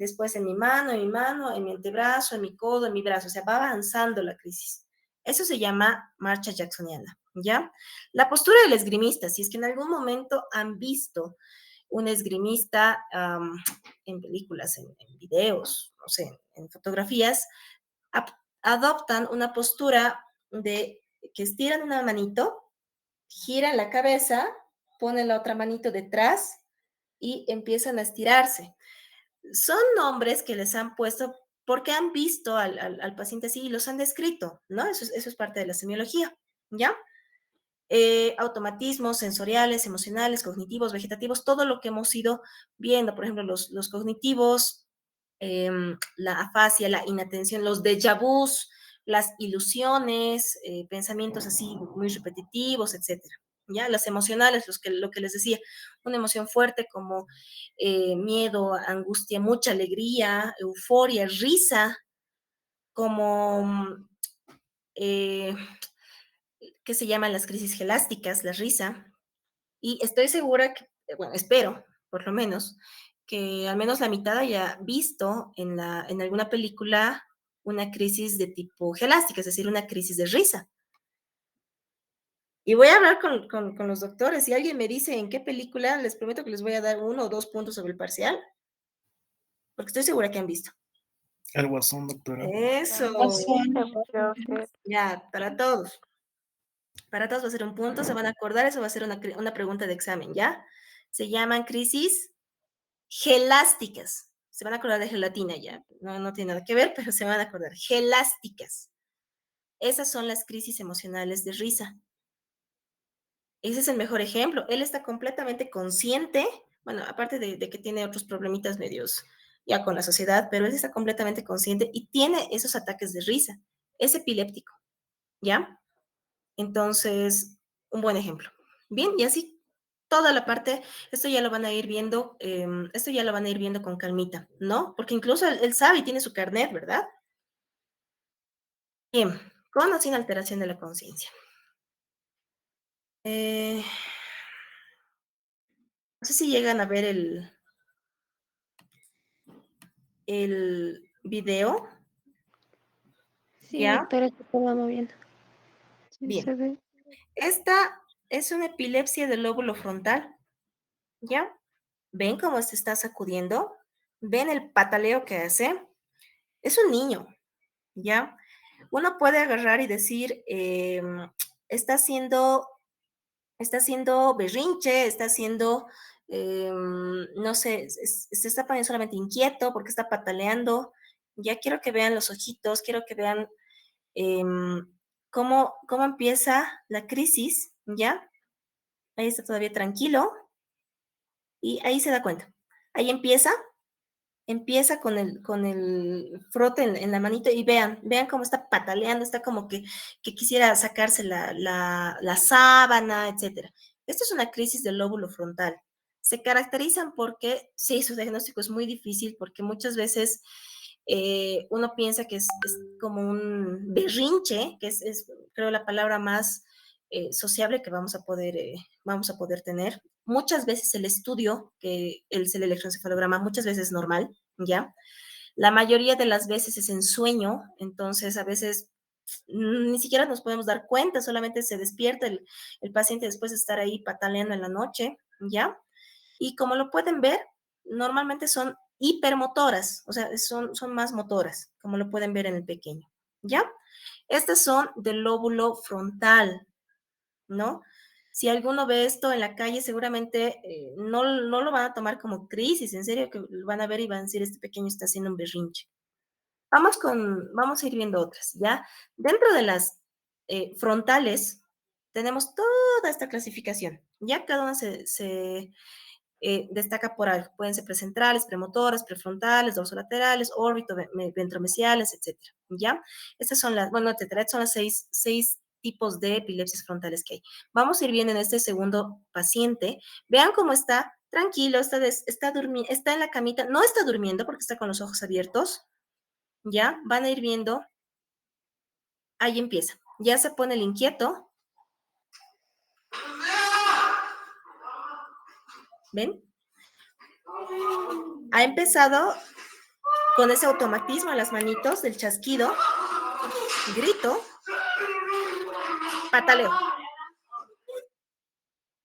después en mi mano, en mi antebrazo, en mi codo, en mi brazo, o sea, va avanzando la crisis. Eso se llama marcha jacksoniana, ¿ya? La postura del esgrimista, si es que en algún momento han visto un esgrimista en películas, en videos, no sé, en fotografías, adoptan una postura de que estiran una manito, giran la cabeza, ponen la otra manito detrás y empiezan a estirarse. Son nombres que les han puesto porque han visto al paciente así y los han descrito, ¿no? Eso es parte de la semiología, ¿ya? Automatismos sensoriales, emocionales, cognitivos, vegetativos, todo lo que hemos ido viendo, por ejemplo, los cognitivos, la afasia, la inatención, los déjà vus, las ilusiones, pensamientos así muy repetitivos, etcétera. ¿Ya? Las emocionales, lo que les decía, una emoción fuerte como miedo, angustia, mucha alegría, euforia, risa, como que se llaman las crisis gelásticas, la risa, y estoy segura que, bueno, espero, por lo menos, que al menos la mitad haya visto en alguna película una crisis de tipo gelástica, es decir, una crisis de risa. Y voy a hablar con los doctores. Si alguien me dice en qué película, les prometo que les voy a dar 1 o 2 puntos sobre el parcial, porque estoy segura que han visto. El Guasón, doctora. Eso. Joker. Ya, para todos. Para todos va a ser un punto, se van a acordar, eso va a ser una pregunta de examen, ¿ya? Se llaman crisis gelásticas. Se van a acordar de gelatina ya. No tiene nada que ver, pero se van a acordar. Gelásticas. Esas son las crisis emocionales de risa. Ese es el mejor ejemplo. Él está completamente consciente, bueno, aparte de que tiene otros problemitas medios ya con la sociedad, pero él está completamente consciente y tiene esos ataques de risa. Es epiléptico, ¿ya? Entonces, un buen ejemplo. Bien, y así toda la parte, esto ya lo van a ir viendo, esto ya lo van a ir viendo con calmita, ¿no? Porque incluso él sabe y tiene su carnet, ¿verdad? Bien, con o sin alteración de la conciencia. No sé si llegan a ver el video. Sí, ¿Ya? pero se estaba moviendo. Sí, Bien. se ve. Esta es una epilepsia del lóbulo frontal, ¿ya? ¿Ven cómo se está sacudiendo? ¿Ven el pataleo que hace? Es un niño, ¿ya? Uno puede agarrar y decir, está haciendo berrinche, está haciendo, no sé, se está poniendo solamente inquieto porque está pataleando. Ya quiero que vean los ojitos, quiero que vean cómo empieza la crisis, ¿ya? Ahí está todavía tranquilo y ahí se da cuenta. Ahí empieza con el frote en la manito y vean cómo está pataleando, está como que quisiera sacarse la sábana, etcétera. Esto es una crisis del lóbulo frontal. Se caracterizan porque, sí, su diagnóstico es muy difícil porque muchas veces uno piensa que es como un berrinche, que es creo la palabra más sociable que vamos a poder tener. Muchas veces el estudio, que es el electroencefalograma, muchas veces es normal, ¿ya? La mayoría de las veces es en sueño, entonces a veces ni siquiera nos podemos dar cuenta, solamente se despierta el paciente después de estar ahí pataleando en la noche, ¿ya? Y como lo pueden ver, normalmente son hipermotoras, o sea, son más motoras, como lo pueden ver en el pequeño, ¿ya? Estas son del lóbulo frontal, ¿no? Si alguno ve esto en la calle, seguramente no lo van a tomar como crisis, en serio que lo van a ver y van a decir, este pequeño está haciendo un berrinche. Vamos a ir viendo otras, ¿ya? Dentro de las frontales tenemos toda esta clasificación, ya cada una se destaca por algo. Pueden ser precentrales, premotoras, prefrontales, dorsolaterales, órbito, ventromesiales, etcétera, ¿ya? Estas son las, bueno, etcétera, son las seis tipos de epilepsias frontales que hay. Vamos a ir viendo en este segundo paciente. Vean cómo está tranquilo, está en la camita, no está durmiendo porque está con los ojos abiertos, ¿ya? Van a ir viendo, ahí empieza. Ya se pone el inquieto. ¿Ven? Ha empezado con ese automatismo en las manitos del chasquido, grito, pataleo.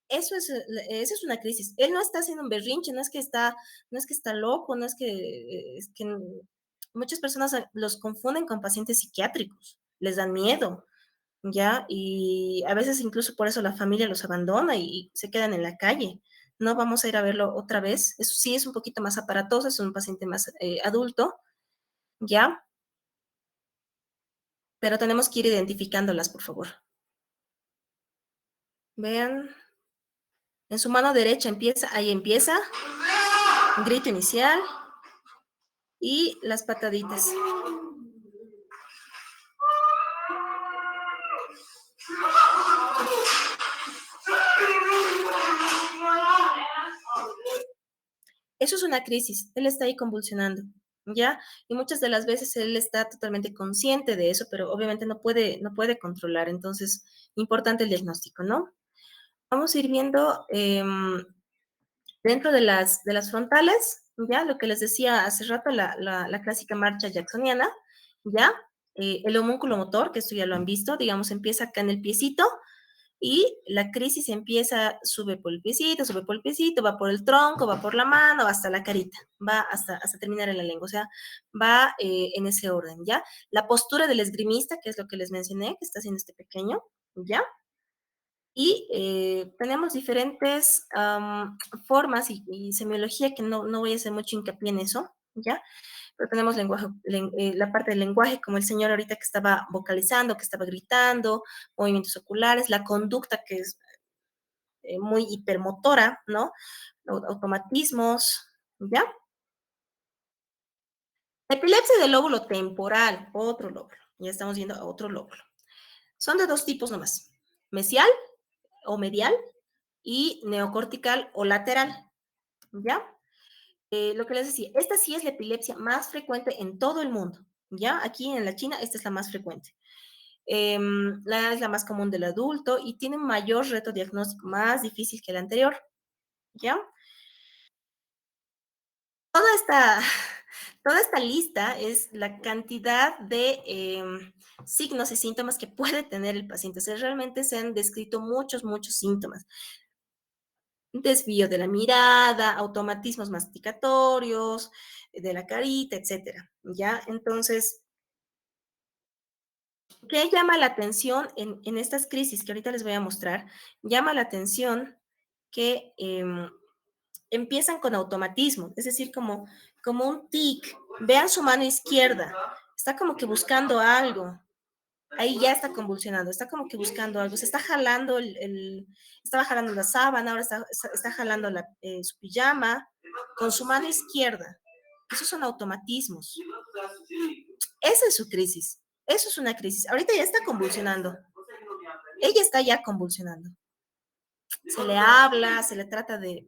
Esa es una crisis. Él no está haciendo un berrinche, no es que está loco, no es que muchas personas los confunden con pacientes psiquiátricos, les dan miedo, ¿ya? Y a veces incluso por eso la familia los abandona y se quedan en la calle. No vamos a ir a verlo otra vez. Eso sí es un poquito más aparatoso, es un paciente más adulto, ¿ya? Pero tenemos que ir identificándolas, por favor. Vean, en su mano derecha ahí empieza, grito inicial y las pataditas. Eso es una crisis, él está ahí convulsionando, ¿ya? Y muchas de las veces él está totalmente consciente de eso, pero obviamente no puede controlar, entonces, importante el diagnóstico, ¿no? Vamos a ir viendo dentro de las frontales, ¿ya? Lo que les decía hace rato, la clásica marcha jacksoniana, ¿ya? El homúnculo motor, que esto ya lo han visto, digamos, empieza acá en el piecito, y la crisis empieza, sube por el piecito, va por el tronco, va por la mano, va hasta la carita, va hasta terminar en la lengua, o sea, va en ese orden, ¿ya? La postura del esgrimista, que es lo que les mencioné, que está haciendo este pequeño, ¿ya? Y tenemos diferentes formas y semiología, que no voy a hacer mucho hincapié en eso, ¿ya? Pero tenemos la parte del lenguaje, como el señor ahorita que estaba vocalizando, que estaba gritando, movimientos oculares, la conducta que es muy hipermotora, ¿no? Automatismos, ¿ya? La epilepsia del lóbulo temporal, otro lóbulo, ya estamos viendo a otro lóbulo. Son de dos tipos nomás, mesial o medial y neocortical o lateral, ¿ya? Lo que les decía, esta sí es la epilepsia más frecuente en todo el mundo, ¿ya? Aquí en la China, esta es la más frecuente. Es la más común del adulto y tiene un mayor reto diagnóstico, más difícil que el anterior, ¿ya? Toda esta lista es la cantidad de signos y síntomas que puede tener el paciente. O sea, realmente se han descrito muchos síntomas. Desvío de la mirada, automatismos masticatorios, de la carita, etcétera, ¿ya? Entonces, ¿qué llama la atención en estas crisis que ahorita les voy a mostrar? Llama la atención que empiezan con automatismo, es decir, como un tic. Vean su mano izquierda, está como que buscando algo. Ahí ya está convulsionando, está como que buscando algo, se está jalando estaba jalando la sábana, ahora está jalando su pijama con su mano izquierda. Esos son automatismos. Esa es su crisis. Eso es una crisis. Ahorita ya está convulsionando. Ella está ya convulsionando. Se le habla, se le trata de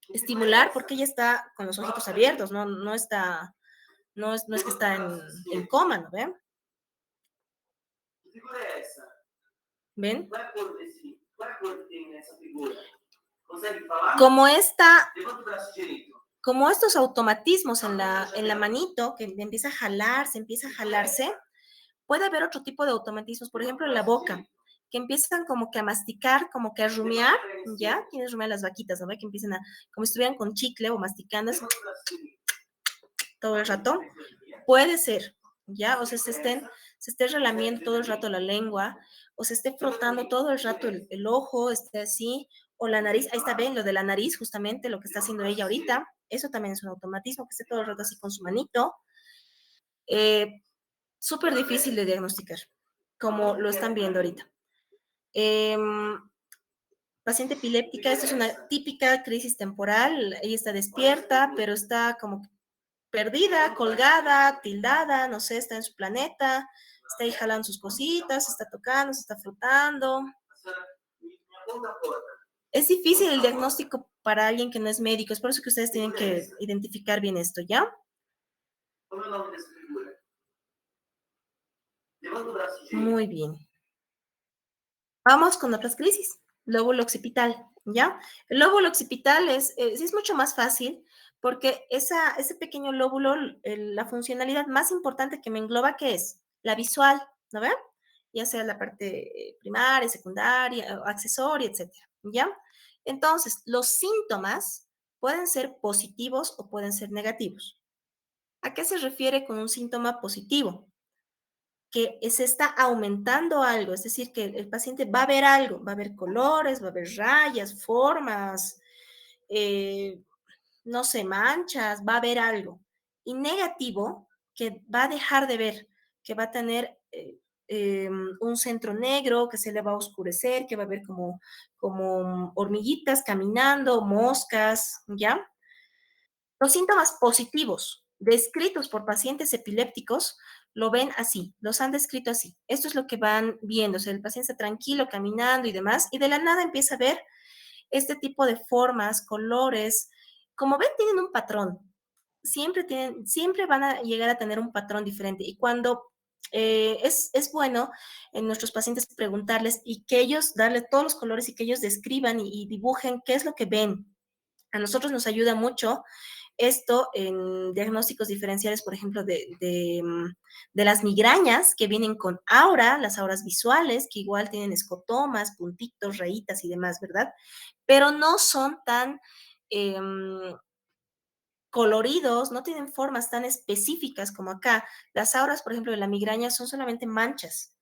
estimular porque ella está con los ojitos abiertos, no es que está en coma, ¿no ven? ¿Ven? Como estos automatismos en la manito, que empieza a jalarse, puede haber otro tipo de automatismos, por ejemplo, en la boca, que empiezan como que a masticar, como que a rumiar, ¿ya? ¿Quiénes rumian las vaquitas, no ve? Que empiezan como si estuvieran con chicle o masticando todo el rato. Puede ser, ¿ya? O sea, se esté relamiendo todo el rato la lengua, o se esté frotando todo el rato el ojo, esté así, o la nariz. Ahí está, ven, lo de la nariz, justamente lo que está haciendo ella ahorita. Eso también es un automatismo, que esté todo el rato así con su manito. Súper difícil de diagnosticar, como lo están viendo ahorita. Paciente epiléptica, esta es una típica crisis temporal. Ella está despierta, pero está como perdida, colgada, tildada, no sé, está en su planeta, está ahí jalando sus cositas, se está tocando, se está frotando. Es difícil el diagnóstico para alguien que no es médico, es por eso que ustedes tienen que identificar bien esto, ¿ya? Muy bien. Vamos con otras crisis. Lóbulo occipital, ¿ya? El lóbulo occipital es mucho más fácil porque ese pequeño lóbulo, la funcionalidad más importante que me engloba, ¿qué es? La visual, ¿no ve? Ya sea la parte primaria, secundaria, accesoria, etcétera, ¿ya? Entonces, los síntomas pueden ser positivos o pueden ser negativos. ¿A qué se refiere con un síntoma positivo? Que se está aumentando algo, es decir, que el paciente va a ver algo, va a ver colores, va a ver rayas, formas, eh, no sé, manchas, va a ver algo. Y negativo, que va a dejar de ver, que va a tener un centro negro, que se le va a oscurecer, que va a ver como hormiguitas caminando, moscas, ¿ya? Los síntomas positivos descritos por pacientes epilépticos lo ven así, los han descrito así. Esto es lo que van viendo, o sea, el paciente está tranquilo, caminando y demás, y de la nada empieza a ver este tipo de formas, colores. Como ven, tienen un patrón. Siempre van a llegar a tener un patrón diferente. Y cuando es bueno en nuestros pacientes preguntarles y que ellos, darles todos los colores y que ellos describan y dibujen qué es lo que ven. A nosotros nos ayuda mucho esto en diagnósticos diferenciales, por ejemplo, de las migrañas que vienen con aura, las auras visuales, que igual tienen escotomas, puntitos, rayitas y demás, ¿verdad? Pero no son tan coloridos, no tienen formas tan específicas como acá. Las auras, por ejemplo, de la migraña son solamente manchas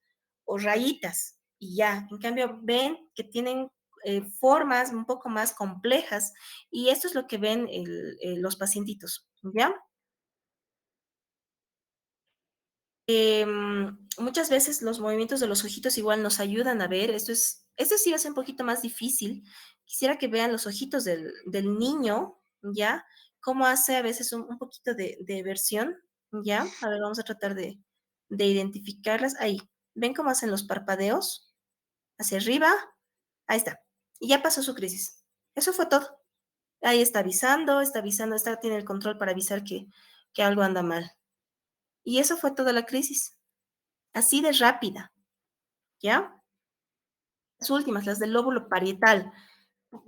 o rayitas y ya. En cambio, ven que tienen formas un poco más complejas y esto es lo que ven los pacientitos, ¿ya? Muchas veces los movimientos de los ojitos igual nos ayudan a ver, esto sí es un poquito más difícil. Quisiera que vean los ojitos del niño, ¿ya? Cómo hace a veces un poquito de versión, ¿ya? A ver, vamos a tratar de identificarlas. Ahí, ¿ven cómo hacen los parpadeos? Hacia arriba, ahí está. Y ya pasó su crisis. Eso fue todo. Ahí tiene el control para avisar que algo anda mal. Y eso fue toda la crisis. Así de rápida, ¿ya? Las últimas, las del lóbulo parietal.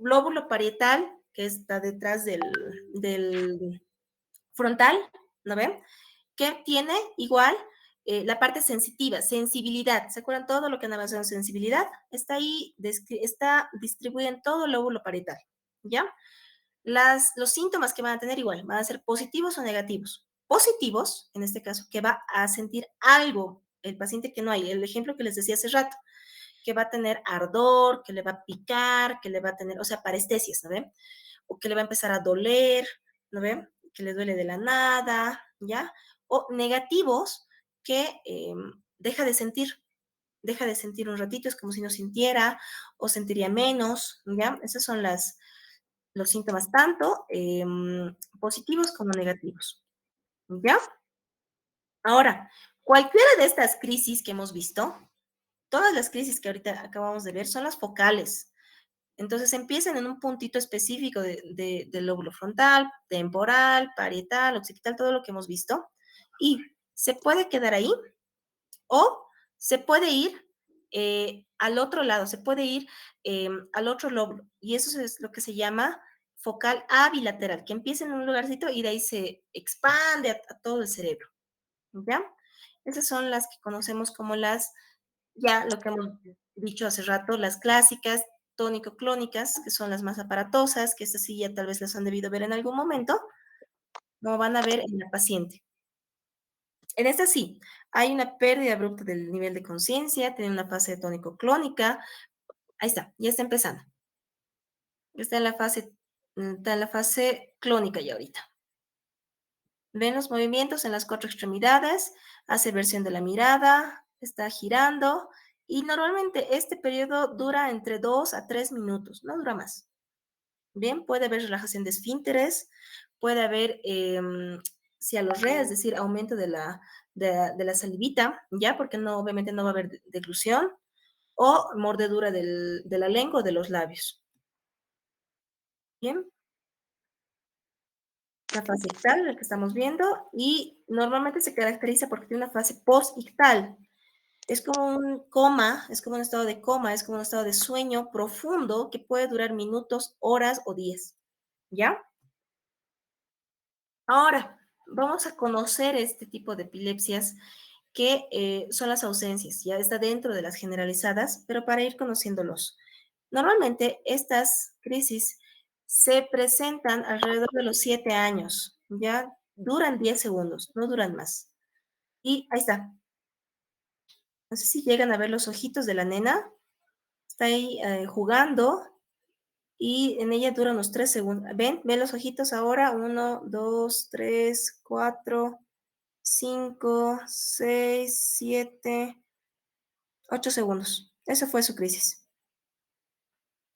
Lóbulo parietal, que está detrás del frontal, ¿no ven? Que tiene igual la parte sensitiva, sensibilidad. ¿Se acuerdan todo lo que andaba haciendo sensibilidad? Está ahí, está distribuido en todo el lóbulo parietal, ¿ya? Los síntomas que van a tener igual, van a ser positivos o negativos. Positivos, en este caso, que va a sentir algo, el paciente que no hay, el ejemplo que les decía hace rato, que va a tener ardor, que le va a picar, que le va a tener, o sea, parestesias, ¿no ven? O que le va a empezar a doler, ¿no ven? Que le duele de la nada, ¿ya? O negativos, que deja de sentir un ratito, es como si no sintiera, o sentiría menos, ¿ya? Esos son los síntomas tanto positivos como negativos, ¿ya? Ahora, cualquiera de estas crisis que hemos visto, todas las crisis que ahorita acabamos de ver son las focales. Entonces empiezan en un puntito específico del lóbulo frontal, temporal, parietal, occipital, todo lo que hemos visto. Y se puede quedar ahí o se puede ir al otro lado, se puede ir al otro lóbulo. Y eso es lo que se llama focal abilateral, que empieza en un lugarcito y de ahí se expande a todo el cerebro. ¿Ya? Esas son las que conocemos como ya lo que hemos dicho hace rato, las clásicas tónico-clónicas, que son las más aparatosas, que estas sí ya tal vez las han debido ver en algún momento, como van a ver en la paciente. En esta sí, hay una pérdida abrupta del nivel de conciencia, tiene una fase tónico-clónica, ahí está, ya está empezando. Está en la fase clónica ya ahorita. Ven los movimientos en las 4 extremidades, hace versión de la mirada, está girando y normalmente este periodo dura entre 2 a 3 minutos, no dura más. Bien, puede haber relajación de esfínteres, puede haber cialorrea, es decir, aumento de la salivita, ¿ya? Porque obviamente no va a haber deglución o mordedura de la lengua o de los labios. Bien. La fase ictal, la que estamos viendo, y normalmente se caracteriza porque tiene una fase post-ictal. Es como un coma, es como un estado de coma, es como un estado de sueño profundo que puede durar minutos, horas o días. ¿Ya? Ahora, vamos a conocer este tipo de epilepsias que son las ausencias. Ya está dentro de las generalizadas, pero para ir conociéndolos. Normalmente estas crisis se presentan alrededor de los 7 años. Ya duran 10 segundos, no duran más. Y ahí está. No sé si llegan a ver los ojitos de la nena. Está ahí jugando y en ella dura unos 3 segundos. ¿Ven? ¿Ven los ojitos ahora? 1, 2, 3, 4, 5, 6, 7, 8 segundos. Esa fue su crisis.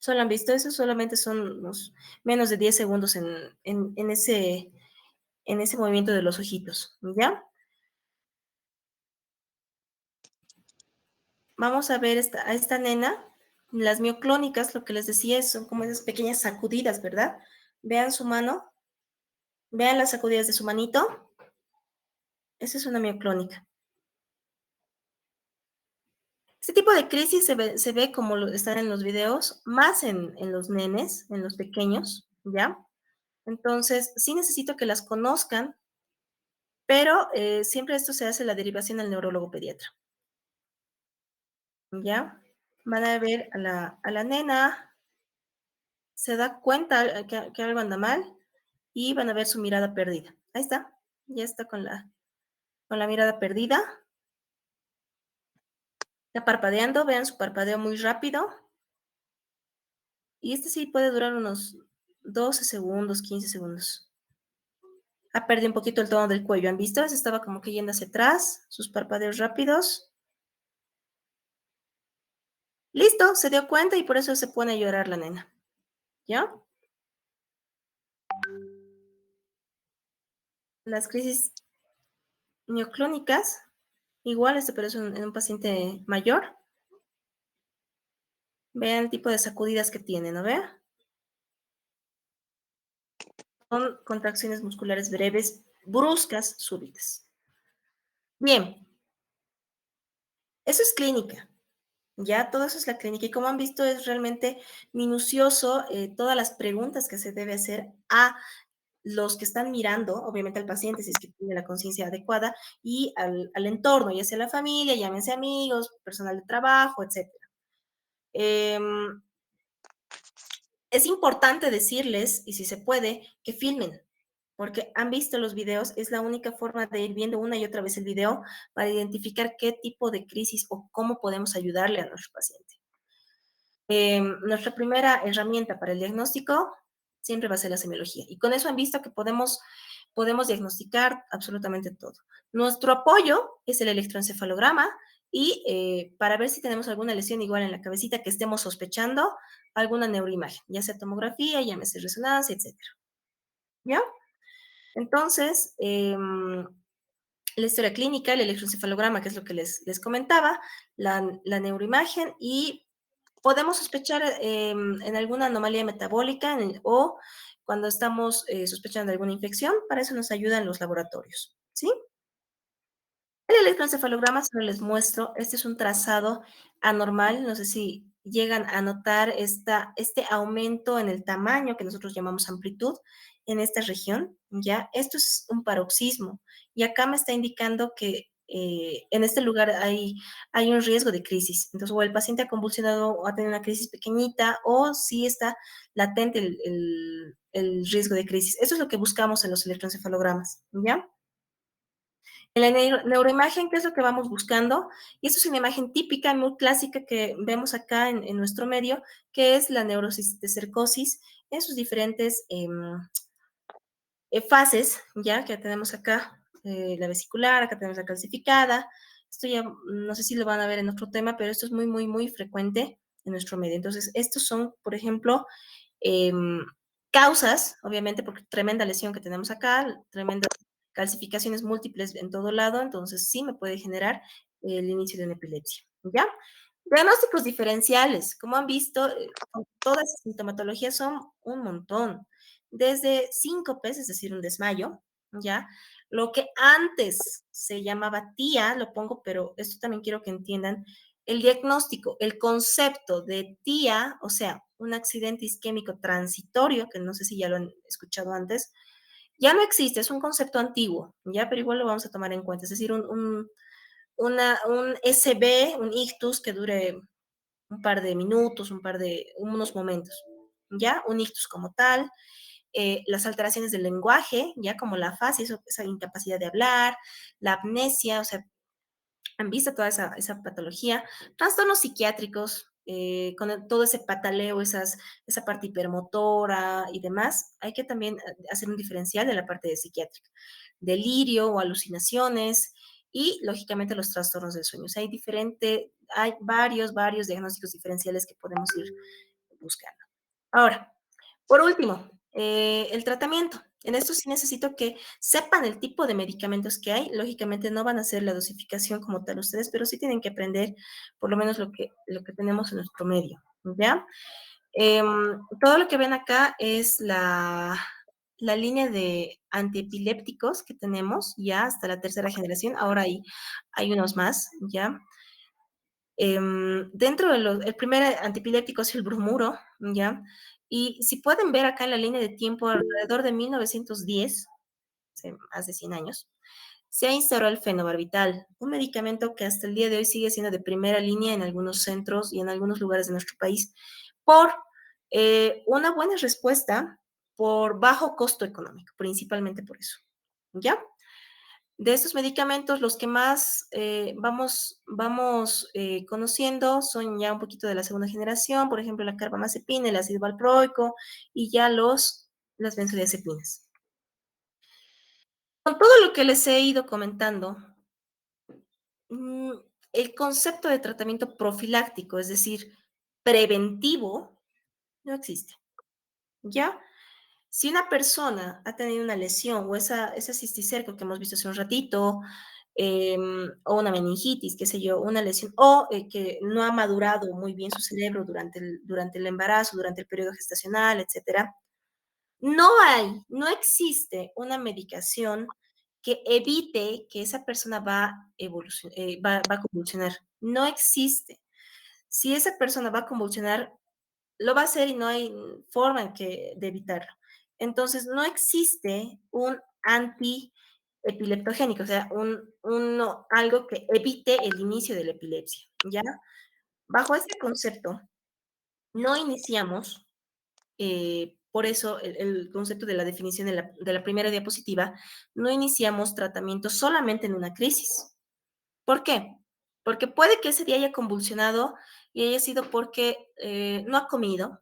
¿Solo han visto eso? Solamente son unos menos de 10 segundos en ese movimiento de los ojitos. ¿Ya? Vamos a ver a esta nena. Las mioclónicas, lo que les decía, son como esas pequeñas sacudidas, ¿verdad? Vean su mano. Vean las sacudidas de su manito. Esa es una mioclónica. Este tipo de crisis se ve como están en los videos, más en los nenes, en los pequeños, ¿ya? Entonces, sí necesito que las conozcan, pero siempre esto se hace la derivación al neurólogo pediatra. ¿Ya? Van a ver a la nena, se da cuenta que algo anda mal y van a ver su mirada perdida. Ahí está, ya está con la mirada perdida. Está parpadeando, vean su parpadeo muy rápido. Y este sí puede durar unos 12 segundos, 15 segundos. Ha perdido un poquito el tono del cuello, ¿han visto? Se estaba como que yendo hacia atrás, sus parpadeos rápidos. Listo, se dio cuenta y por eso se pone a llorar la nena. ¿Ya? Las crisis neoclónicas, igual pero es en un paciente mayor. Vean el tipo de sacudidas que tiene, ¿no ve? Son contracciones musculares breves, bruscas, súbitas. Bien. Eso es clínica. Ya todo eso es la clínica y como han visto es realmente minucioso todas las preguntas que se debe hacer a los que están mirando, obviamente al paciente si es que tiene la conciencia adecuada y al entorno, ya sea la familia, llámense amigos, personal de trabajo, etc. Es importante decirles, y si se puede, que filmen, porque han visto los videos, es la única forma de ir viendo una y otra vez el video para identificar qué tipo de crisis o cómo podemos ayudarle a nuestro paciente. Nuestra primera herramienta para el diagnóstico siempre va a ser la semiología. Y con eso han visto que podemos diagnosticar absolutamente todo. Nuestro apoyo es el electroencefalograma y para ver si tenemos alguna lesión igual en la cabecita que estemos sospechando, alguna neuroimagen, ya sea tomografía, llámese resonancia, etc. ¿Ya? Entonces, la historia clínica, el electroencefalograma, que es lo que les comentaba, la neuroimagen y podemos sospechar en alguna anomalía metabólica o cuando estamos sospechando de alguna infección, para eso nos ayudan los laboratorios, ¿sí? El electroencefalograma solo les muestro, este es un trazado anormal, no sé si llegan a notar este aumento en el tamaño que nosotros llamamos amplitud en esta región, ¿ya? Esto es un paroxismo y acá me está indicando que en este lugar hay un riesgo de crisis. Entonces, o el paciente ha convulsionado o ha tenido una crisis pequeñita o sí está latente el riesgo de crisis. Eso es lo que buscamos en los electroencefalogramas, ¿ya? En la neuroimagen, ¿qué es lo que vamos buscando? Y esto es una imagen típica, muy clásica que vemos acá en nuestro medio, que es la neurocisticercosis en sus diferentes fases, ya que tenemos acá la vesicular, acá tenemos la calcificada. Esto ya no sé si lo van a ver en otro tema, pero esto es muy, muy, muy frecuente en nuestro medio. Entonces, estos son, por ejemplo, causas, obviamente, porque tremenda lesión que tenemos acá, tremendas calcificaciones múltiples en todo lado, entonces sí me puede generar el inicio de una epilepsia, ¿ya? Diagnósticos diferenciales, como han visto, todas las sintomatologías son un montón, desde síncopes, es decir, un desmayo, ¿ya? Lo que antes se llamaba TIA, lo pongo, pero esto también quiero que entiendan, el diagnóstico, el concepto de TIA, o sea, un accidente isquémico transitorio, que no sé si ya lo han escuchado antes, Ya no existe, es un concepto antiguo, ¿ya? Pero igual lo vamos a tomar en cuenta. Es decir, un SB, un ictus que dure un par de minutos, unos momentos, ¿ya? Un ictus como tal, las alteraciones del lenguaje, ya como la afasia, esa incapacidad de hablar, la amnesia, o sea, han visto toda esa patología, trastornos psiquiátricos, con todo ese pataleo, esa parte hipermotora y demás, hay que también hacer un diferencial de la parte de psiquiátrica, delirio o alucinaciones y, lógicamente, los trastornos del sueño. O sea, hay varios diagnósticos diferenciales que podemos ir buscando. Ahora, por último, el tratamiento. En esto sí necesito que sepan el tipo de medicamentos que hay. Lógicamente no van a hacer la dosificación como tal ustedes, pero sí tienen que aprender por lo menos lo que tenemos en nuestro medio, ¿ya? Todo lo que ven acá es la línea de antiepilépticos que tenemos ya hasta la tercera generación. Ahora hay unos más, ¿ya? Dentro el primer antiepiléptico es el bromuro, ¿ya? Y si pueden ver acá en la línea de tiempo, alrededor de 1910, hace más de 100 años, se ha instaurado el fenobarbital, un medicamento que hasta el día de hoy sigue siendo de primera línea en algunos centros y en algunos lugares de nuestro país, por una buena respuesta, por bajo costo económico, principalmente por eso, ¿ya? De estos medicamentos, los que más vamos conociendo son ya un poquito de la segunda generación, por ejemplo, la carbamazepina, el ácido valproico y ya las benzodiazepinas. Con todo lo que les he ido comentando, el concepto de tratamiento profiláctico, es decir, preventivo, no existe, ¿ya? Si una persona ha tenido una lesión o ese cisticerco que hemos visto hace un ratito, o una meningitis, qué sé yo, una lesión, o que no ha madurado muy bien su cerebro durante el embarazo, durante el periodo gestacional, etcétera, no existe una medicación que evite que esa persona va a convulsionar. No existe. Si esa persona va a convulsionar, lo va a hacer y no hay forma de evitarlo. Entonces, no existe un antiepileptogénico, o sea, algo que evite el inicio de la epilepsia, ¿ya? Bajo este concepto, no iniciamos, por eso el concepto de la definición de la primera diapositiva, no iniciamos tratamiento solamente en una crisis. ¿Por qué? Porque puede que ese día haya convulsionado y haya sido porque no ha comido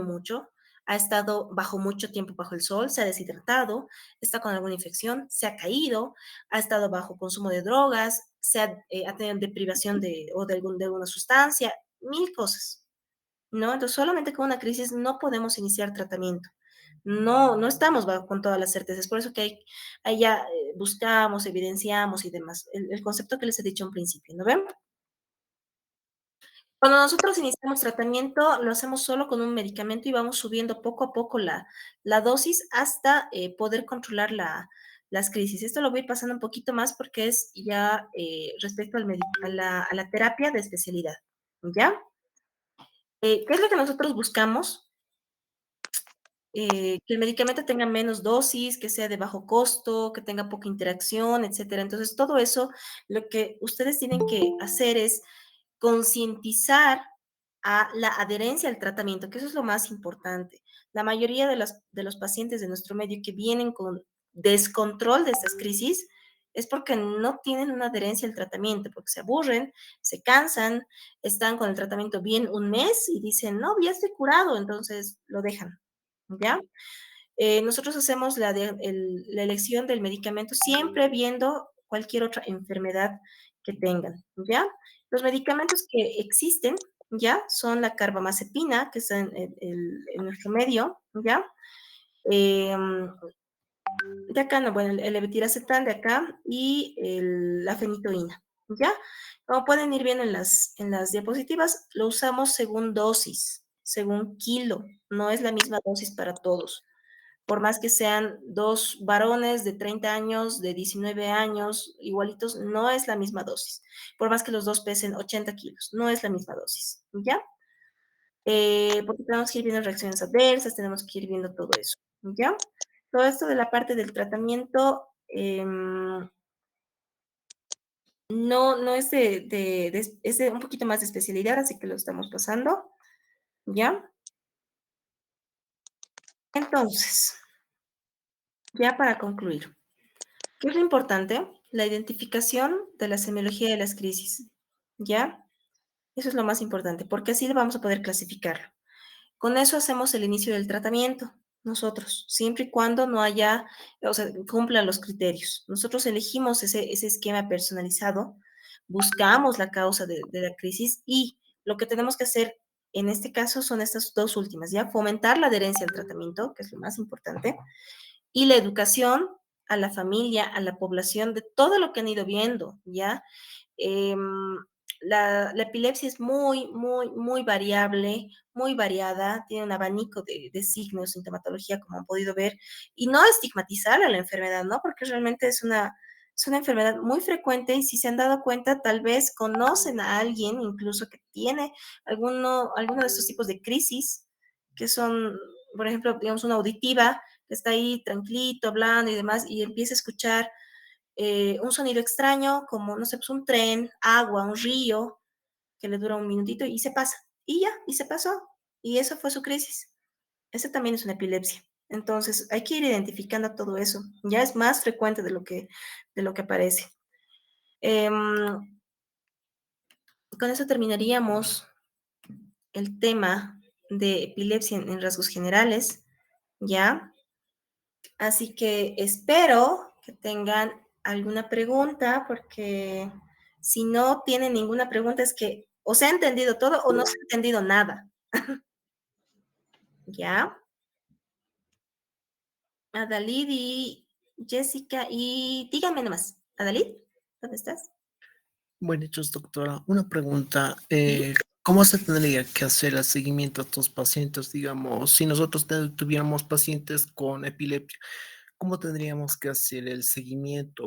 mucho, ha estado mucho tiempo bajo el sol, se ha deshidratado, está con alguna infección, se ha caído, ha estado bajo consumo de drogas, ha tenido deprivación de alguna sustancia, mil cosas, ¿no? Entonces, solamente con una crisis no podemos iniciar tratamiento. No estamos con todas las certezas, por eso que ahí ya buscamos, evidenciamos y demás. El concepto que les he dicho en principio, ¿no ven? Cuando nosotros iniciamos tratamiento, lo hacemos solo con un medicamento y vamos subiendo poco a poco la dosis hasta poder controlar las crisis. Esto lo voy a ir pasando un poquito más porque es ya respecto a la terapia de especialidad, ¿ya? ¿Qué es lo que nosotros buscamos? Que el medicamento tenga menos dosis, que sea de bajo costo, que tenga poca interacción, etcétera. Entonces, todo eso, lo que ustedes tienen que hacer es concientizar a la adherencia al tratamiento, que eso es lo más importante. La mayoría de los pacientes de nuestro medio que vienen con descontrol de estas crisis es porque no tienen una adherencia al tratamiento, porque se aburren, se cansan, están con el tratamiento bien un mes y dicen, no, ya estoy curado, entonces lo dejan, ¿ya? Nosotros hacemos la elección del medicamento siempre viendo cualquier otra enfermedad que tengan, ¿ya? Los medicamentos que existen, ¿ya? Son la carbamazepina, que está en nuestro medio, ¿ya? De acá, no, bueno, el levetiracetam de acá y la fenitoína, ¿ya? Como pueden ir viendo en las diapositivas, lo usamos según dosis, según kilo, no es la misma dosis para todos. Por más que sean dos varones de 30 años, de 19 años, igualitos, no es la misma dosis. Por más que los dos pesen 80 kilos, no es la misma dosis, ¿ya? Porque tenemos que ir viendo reacciones adversas, tenemos que ir viendo todo eso, ¿ya? Todo esto de la parte del tratamiento no es es de un poquito más de especialidad, así que lo estamos pasando, ¿ya? Entonces, ya para concluir, ¿qué es lo importante? La identificación de la semiología de las crisis, ¿ya? Eso es lo más importante, porque así vamos a poder clasificarlo. Con eso hacemos el inicio del tratamiento, nosotros, siempre y cuando no haya, o sea, cumplan los criterios. Nosotros elegimos ese esquema personalizado, buscamos la causa de la crisis y lo que tenemos que hacer en este caso son estas dos últimas, ¿ya? Fomentar la adherencia al tratamiento, que es lo más importante, y la educación a la familia, a la población, de todo lo que han ido viendo, ¿ya? Em, la epilepsia es muy variable, muy variada, tiene un abanico de signos, sintomatología, como han podido ver, y no estigmatizar a la enfermedad, ¿no? Porque realmente es una enfermedad muy frecuente y si se han dado cuenta, tal vez conocen a alguien incluso que tiene alguno de estos tipos de crisis, que son, por ejemplo, digamos, una auditiva, que está ahí tranquilito, hablando y demás, y empieza a escuchar un sonido extraño, como, no sé, pues un tren, agua, un río, que le dura un minutito y se pasa. Y ya, y se pasó. Y eso fue su crisis. Ese también es una epilepsia. Entonces, hay que ir identificando todo eso. Ya es más frecuente de lo que parece. Con eso terminaríamos el tema de epilepsia en rasgos generales, ¿ya? Así que espero que tengan alguna pregunta, porque si no tienen ninguna pregunta es que o se ha entendido todo o no se ha entendido nada. ¿Ya? Adalid y Jessica, y díganme nomás, Adalid, ¿dónde estás? Bueno, hechos, doctora. Una pregunta. ¿Sí? ¿Cómo se tendría que hacer el seguimiento a estos pacientes? Digamos, si nosotros tuviéramos pacientes con epilepsia, ¿cómo tendríamos que hacer el seguimiento?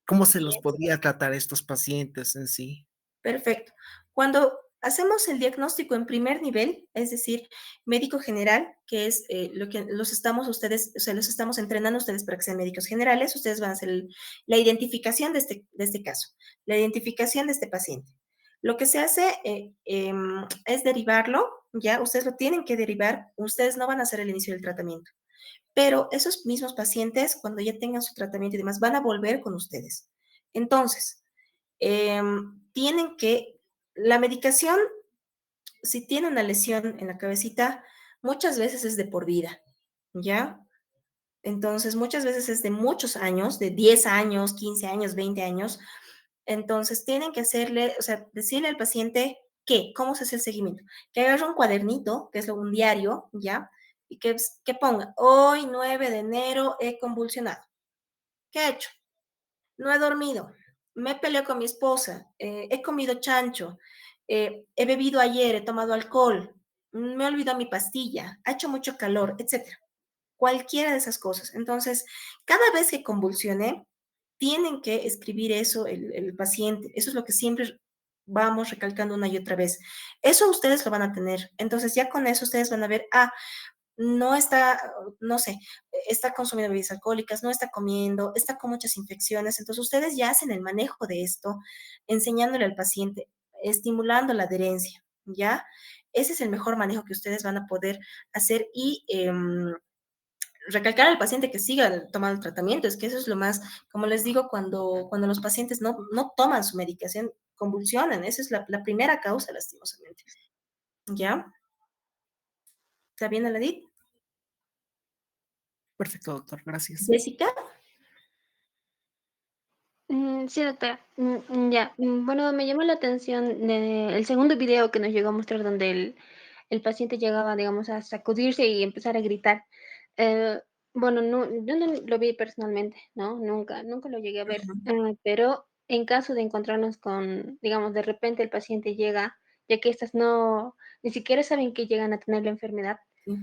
¿Cómo se los podría tratar a estos pacientes en sí? Perfecto. Cuando hacemos el diagnóstico en primer nivel, es decir, médico general, que es lo que los estamos ustedes, o sea, los estamos entrenando ustedes para que sean médicos generales, ustedes van a hacer la identificación de este caso, la identificación de este paciente. Lo que se hace es derivarlo, ya, ustedes lo tienen que derivar, ustedes no van a hacer el inicio del tratamiento, pero esos mismos pacientes, cuando ya tengan su tratamiento y demás, van a volver con ustedes. Entonces, tienen que, la medicación, si tiene una lesión en la cabecita, muchas veces es de por vida, ¿ya? Entonces, muchas veces es de muchos años, de 10 años, 15 años, 20 años. Entonces, tienen que hacerle, o sea, decirle al paciente cómo se hace el seguimiento. Que agarre un cuadernito, que es un diario, ¿ya? Y que ponga, hoy 9 de enero he convulsionado. ¿Qué he hecho? No he dormido, me peleé con mi esposa, he comido chancho, he bebido ayer, he tomado alcohol, me he olvidado mi pastilla, ha hecho mucho calor, etcétera. Cualquiera de esas cosas. Entonces, cada vez que convulsione, tienen que escribir eso el paciente. Eso es lo que siempre vamos recalcando una y otra vez. Eso ustedes lo van a tener. Entonces, ya con eso ustedes van a ver, no está, no sé, está consumiendo bebidas alcohólicas, no está comiendo, está con muchas infecciones. Entonces, ustedes ya hacen el manejo de esto, enseñándole al paciente, estimulando la adherencia, ¿ya? Ese es el mejor manejo que ustedes van a poder hacer y recalcar al paciente que siga tomando el tratamiento. Es que eso es lo más, como les digo, cuando los pacientes no toman su medicación, convulsionan. Esa es la primera causa, lastimosamente. ¿Ya? ¿Está bien, Aladit? Perfecto, doctor. Gracias. Jessica. Sí, doctora. Ya. Bueno, me llamó la atención el segundo video que nos llegó a mostrar donde el paciente llegaba, digamos, a sacudirse y empezar a gritar. Eh, bueno, no, yo no lo vi personalmente, ¿no? Nunca lo llegué a ver. Pero en caso de encontrarnos con, digamos, de repente el paciente llega, ya que estas no, ni siquiera saben que llegan a tener la enfermedad. Sí.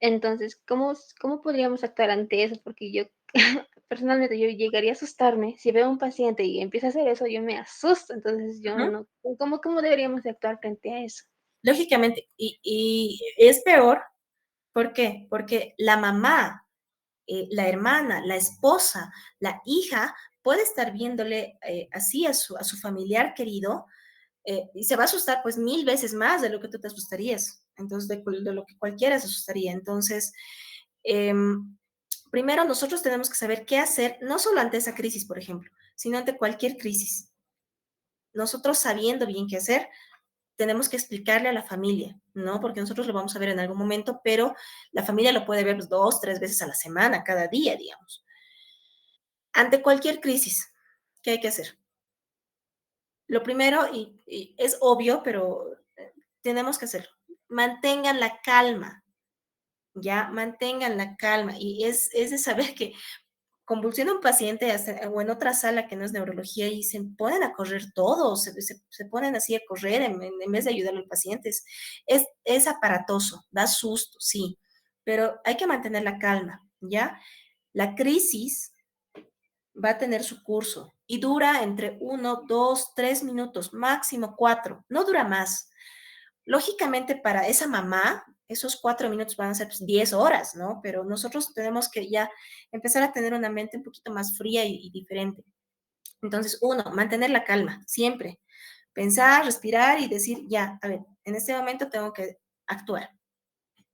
Entonces, ¿cómo podríamos actuar ante eso? Porque yo, personalmente, yo llegaría a asustarme. Si veo a un paciente y empieza a hacer eso, yo me asusto. Entonces, yo Ujú. no, ¿cómo deberíamos de actuar frente a eso? Lógicamente, y es peor, ¿por qué? Porque la mamá la hermana, la esposa, la hija puede estar viéndole así a su familiar querido y se va a asustar pues 1000 veces más de lo que tú te asustarías, entonces de lo que cualquiera se asustaría. Entonces, primero nosotros tenemos que saber qué hacer, no solo ante esa crisis, por ejemplo, sino ante cualquier crisis. Nosotros sabiendo bien qué hacer, tenemos que explicarle a la familia, ¿no? Porque nosotros lo vamos a ver en algún momento, pero la familia lo puede ver pues, 2, 3 veces a la semana, cada día, digamos. Ante cualquier crisis, ¿qué hay que hacer? Lo primero, y es obvio, pero tenemos que hacerlo. Mantengan la calma, ¿ya? Mantengan la calma. Y es de saber que convulsiona un paciente o en otra sala que no es neurología y se ponen a correr todos, se ponen así a correr en vez de ayudar al paciente. Es aparatoso, da susto, sí, pero hay que mantener la calma, ¿ya? La crisis va a tener su curso y dura entre 1, 2, 3 minutos, máximo 4, no dura más. Lógicamente para esa mamá, esos 4 minutos van a ser pues, 10 horas, ¿no? Pero nosotros tenemos que ya empezar a tener una mente un poquito más fría y diferente. Entonces, uno, mantener la calma, siempre. Pensar, respirar y decir, ya, a ver, en este momento tengo que actuar.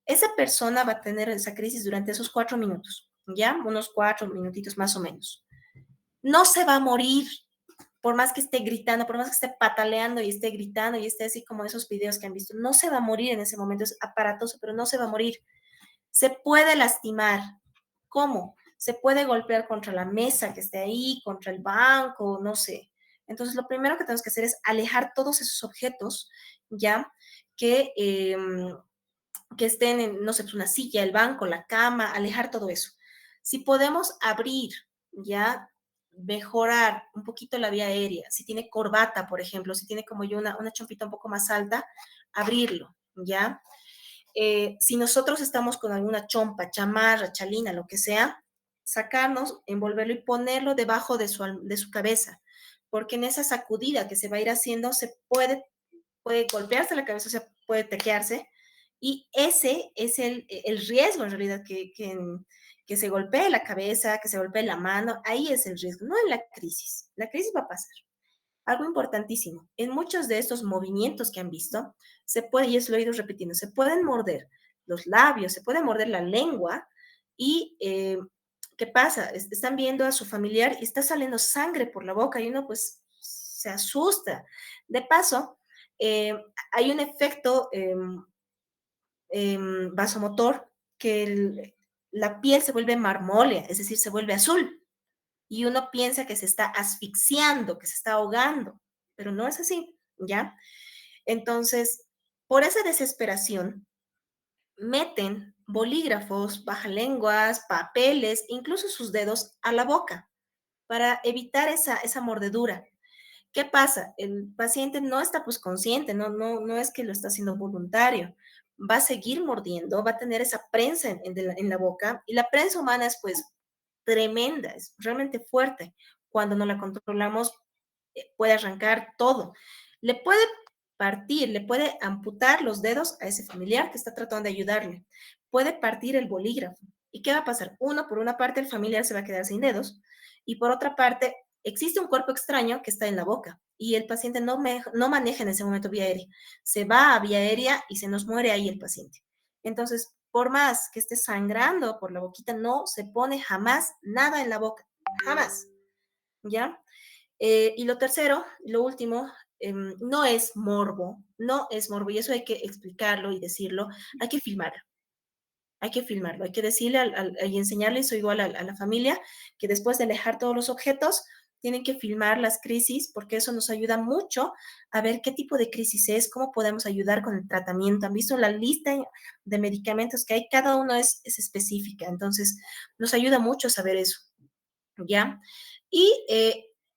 Esa persona va a tener esa crisis durante esos 4 minutos, ¿ya? Unos 4 minutitos más o menos. No se va a morir, por más que esté gritando, por más que esté pataleando y esté gritando y esté así como esos videos que han visto, no se va a morir en ese momento, es aparatoso, pero no se va a morir. Se puede lastimar. ¿Cómo? Se puede golpear contra la mesa que esté ahí, contra el banco, no sé. Entonces, lo primero que tenemos que hacer es alejar todos esos objetos, ¿ya? Que estén en, no sé, pues una silla, el banco, la cama, alejar todo eso. Si podemos abrir, ¿ya? Mejorar un poquito la vía aérea, si tiene corbata, por ejemplo, si tiene como yo una chompita un poco más alta, abrirlo, ¿ya? Si nosotros estamos con alguna chompa, chamarra, chalina, lo que sea, sacarnos, envolverlo y ponerlo debajo de su cabeza, porque en esa sacudida que se va a ir haciendo se puede golpearse la cabeza, o sea, puede tequearse, y ese es el riesgo en realidad, que se golpee la cabeza, que se golpee la mano, ahí es el riesgo, no en la crisis. La crisis va a pasar. Algo importantísimo, en muchos de estos movimientos que han visto, se puede, y eso lo he ido repitiendo, se pueden morder los labios, se puede morder la lengua y ¿qué pasa? Están viendo a su familiar y está saliendo sangre por la boca y uno pues se asusta. De paso, hay un efecto vasomotor que la piel se vuelve marmólea, es decir, se vuelve azul y uno piensa que se está asfixiando, que se está ahogando, pero no es así, ¿ya? Entonces, por esa desesperación, meten bolígrafos, bajalenguas, papeles, incluso sus dedos a la boca para evitar esa mordedura. ¿Qué pasa? El paciente no está pues consciente, no es que lo está haciendo voluntario. Va a seguir mordiendo, va a tener esa prensa en la boca y la prensa humana es pues tremenda, es realmente fuerte. Cuando no la controlamos, puede arrancar todo. Le puede partir, le puede amputar los dedos a ese familiar que está tratando de ayudarle. Puede partir el bolígrafo. ¿Y qué va a pasar? Uno, por una parte, el familiar se va a quedar sin dedos y por otra parte, existe un cuerpo extraño que está en la boca y el paciente no maneja en ese momento vía aérea. Se va a vía aérea y se nos muere ahí el paciente. Entonces, por más que esté sangrando por la boquita, no se pone jamás nada en la boca. Jamás. ¿Ya? Y lo tercero, lo último, no es morbo, no es morbo, y eso hay que explicarlo y decirlo, hay que filmarlo. Hay que filmarlo, hay que decirle y enseñarle eso igual a la familia, que después de alejar todos los objetos, tienen que filmar las crisis, porque eso nos ayuda mucho a ver qué tipo de crisis es, cómo podemos ayudar con el tratamiento. Han visto la lista de medicamentos que hay, cada uno es específica, entonces nos ayuda mucho saber eso, ¿ya? Y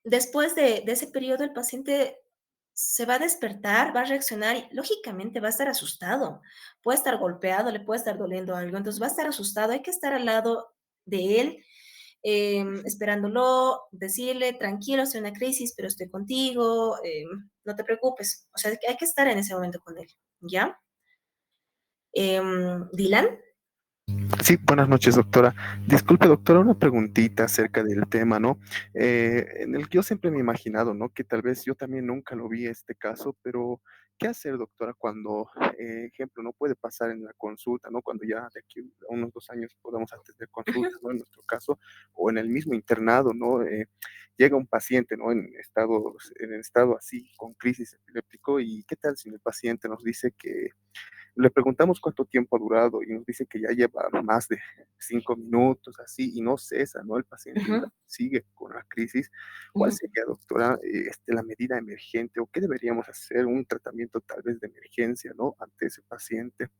después de ese periodo, el paciente se va a despertar, va a reaccionar y lógicamente va a estar asustado, puede estar golpeado, le puede estar doliendo algo, entonces va a estar asustado, hay que estar al lado de él, esperándolo, decirle, tranquilo, estoy en una crisis, pero estoy contigo, no te preocupes, o sea, hay que estar en ese momento con él, ¿ya? Dylan. Sí, buenas noches, doctora. Disculpe, doctora, una preguntita acerca del tema, ¿no? En el que yo siempre me he imaginado, ¿no? Que tal vez yo también nunca lo vi este caso, pero ¿qué hacer, doctora, cuando, ejemplo, no puede pasar en la consulta, ¿no? Cuando ya de aquí a unos 2 años podamos atender consultas, ¿no? En nuestro caso, o en el mismo internado, ¿no? Llega un paciente, ¿no? En estado así, con crisis epiléptico, y ¿qué tal si el paciente nos dice que le preguntamos cuánto tiempo ha durado y nos dice que ya lleva más de 5 minutos, así, y no cesa, ¿no? El paciente Ujú, sigue con la crisis. ¿Cuál ujú. sería, doctora, la medida emergente o qué deberíamos hacer? Un tratamiento tal vez de emergencia, ¿no? Ante ese paciente.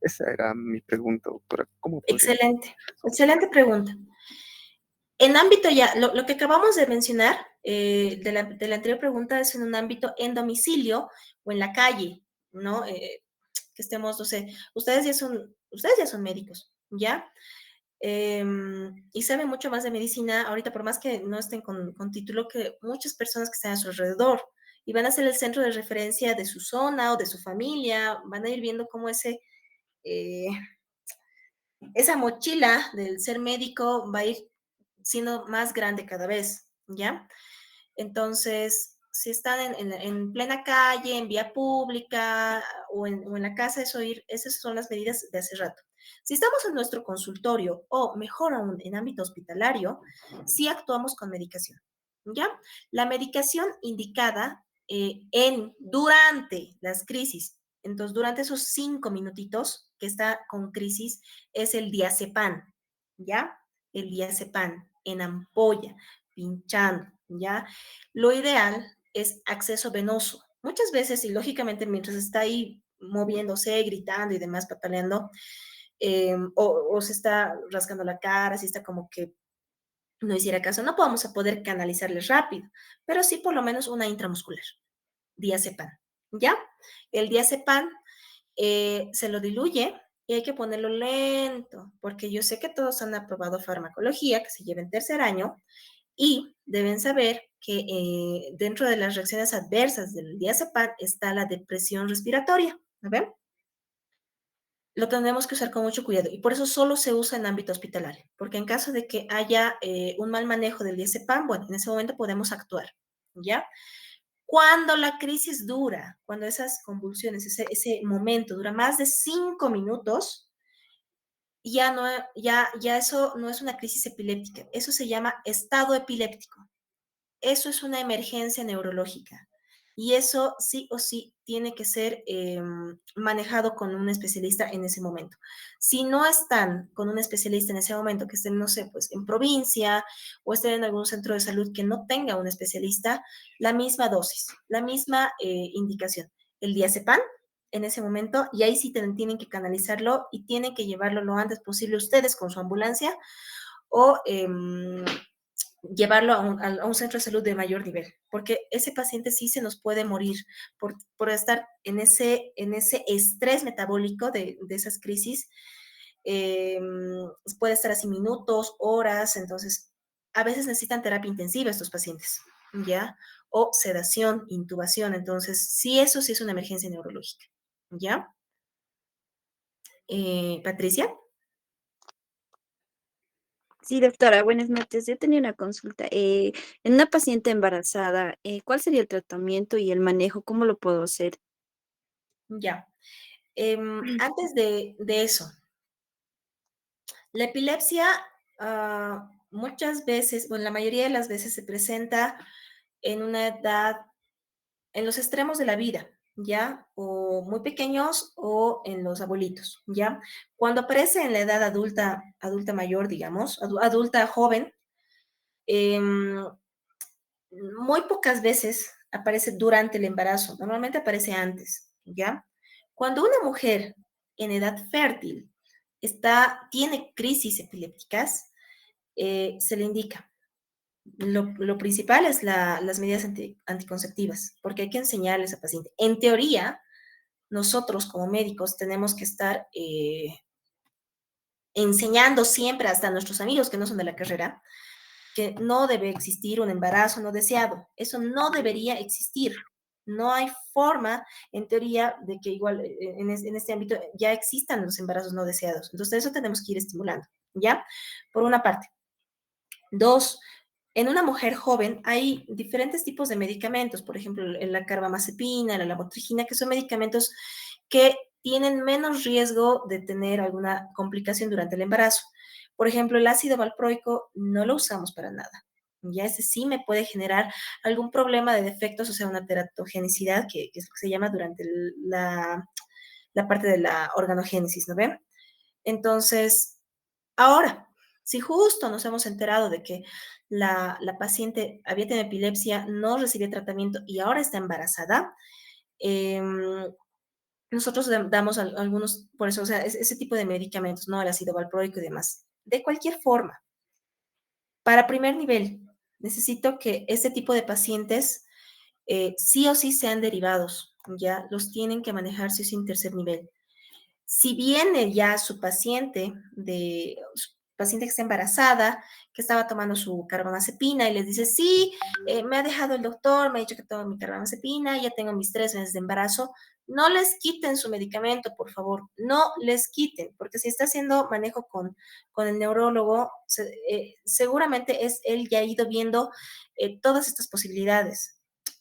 Esa era mi pregunta, doctora. ¿Cómo podríamos? Excelente, excelente pregunta. En ámbito ya, lo que acabamos de mencionar de la anterior pregunta es en un ámbito en domicilio o en la calle, ¿no? Que estemos, no sé, ustedes ya son médicos, ¿ya? Y saben mucho más de medicina, ahorita por más que no estén con título, que muchas personas que están a su alrededor y van a ser el centro de referencia de su zona o de su familia, van a ir viendo cómo eh, esa mochila del ser médico va a ir siendo más grande cada vez, ¿ya? Entonces, si están en plena calle, en vía pública o en la casa, esas son las medidas de hace rato. Si estamos en nuestro consultorio o mejor aún en ámbito hospitalario, sí actuamos con medicación, ¿ya? La medicación indicada durante las crisis, entonces durante esos 5 minutitos que está con crisis, es el diazepam, ¿ya? El diazepam en ampolla, pinchando, ¿ya? Lo ideal es acceso venoso. Muchas veces, y lógicamente mientras está ahí moviéndose, gritando y demás, pataleando, o se está rascando la cara, si está como que no hiciera caso, no vamos a poder canalizarle rápido, pero sí por lo menos una intramuscular, diazepam, ¿ya? El diazepam se lo diluye y hay que ponerlo lento, porque yo sé que todos han aprobado farmacología, que se lleva en tercer año, y deben saber que dentro de las reacciones adversas del diazepam está la depresión respiratoria, ¿ven? Lo tendremos que usar con mucho cuidado y por eso solo se usa en ámbito hospitalario, porque en caso de que haya un mal manejo del diazepam, bueno, en ese momento podemos actuar, ¿ya? Cuando la crisis dura, cuando esas convulsiones, ese momento dura más de 5 minutos, ya, no, ya eso no es una crisis epiléptica, eso se llama estado epiléptico. Eso es una emergencia neurológica y eso sí o sí tiene que ser manejado con un especialista en ese momento. Si no están con un especialista en ese momento, que estén, no sé, pues en provincia o estén en algún centro de salud que no tenga un especialista, la misma dosis, la misma indicación, el diazepam en ese momento, y ahí sí tienen que canalizarlo y tienen que llevarlo lo antes posible ustedes con su ambulancia o llevarlo a un centro de salud de mayor nivel, porque ese paciente sí se nos puede morir por estar en ese estrés metabólico de esas crisis. Eh, Puede estar así minutos, horas, entonces a veces necesitan terapia intensiva estos pacientes, ¿ya? O sedación, intubación, entonces sí, eso sí es una emergencia neurológica, ¿ya? Patricia. Sí, doctora, buenas noches. Yo tenía una consulta. En una paciente embarazada, ¿cuál sería el tratamiento y el manejo? ¿Cómo lo puedo hacer? Ya. Antes de eso, la epilepsia muchas veces, bueno, la mayoría de las veces se presenta en una edad, en los extremos de la vida, ¿ya? O muy pequeños o en los abuelitos, ¿ya? Cuando aparece en la edad adulta, adulta mayor, digamos, adulta joven, em, muy pocas veces aparece durante el embarazo, normalmente aparece antes, ¿ya? Cuando una mujer en edad fértil tiene crisis epilépticas, se le indica. Lo principal es las medidas anticonceptivas, porque hay que enseñarles a paciente. En teoría, nosotros como médicos tenemos que estar enseñando siempre hasta a nuestros amigos que no son de la carrera, que no debe existir un embarazo no deseado. Eso no debería existir. No hay forma, en teoría, de que igual en este ámbito ya existan los embarazos no deseados. Entonces, eso tenemos que ir estimulando, ¿ya? Por una parte. Dos, en una mujer joven hay diferentes tipos de medicamentos, por ejemplo, la carbamazepina, la lamotrigina, que son medicamentos que tienen menos riesgo de tener alguna complicación durante el embarazo. Por ejemplo, el ácido valproico no lo usamos para nada. Ya ese sí me puede generar algún problema de defectos, o sea, una teratogenicidad, que es lo que se llama durante la parte de la organogénesis, ¿no ven? Entonces, ahora, si justo nos hemos enterado de que la paciente había tenido epilepsia, no recibió tratamiento y ahora está embarazada, em, nosotros damos algunos, por eso, o sea, ese tipo de medicamentos, ¿no? El ácido valproico y demás. De cualquier forma, para primer nivel, necesito que este tipo de pacientes sí o sí sean derivados, ya los tienen que manejar si es en tercer nivel. Si viene ya su paciente que está embarazada, que estaba tomando su carbamazepina y les dice, sí, me ha dejado el doctor, me ha dicho que tomo mi carbamazepina, ya tengo mis 3 meses de embarazo, no les quiten su medicamento, por favor, no les quiten, porque si está haciendo manejo con el neurólogo, seguramente él ya ha ido viendo todas estas posibilidades.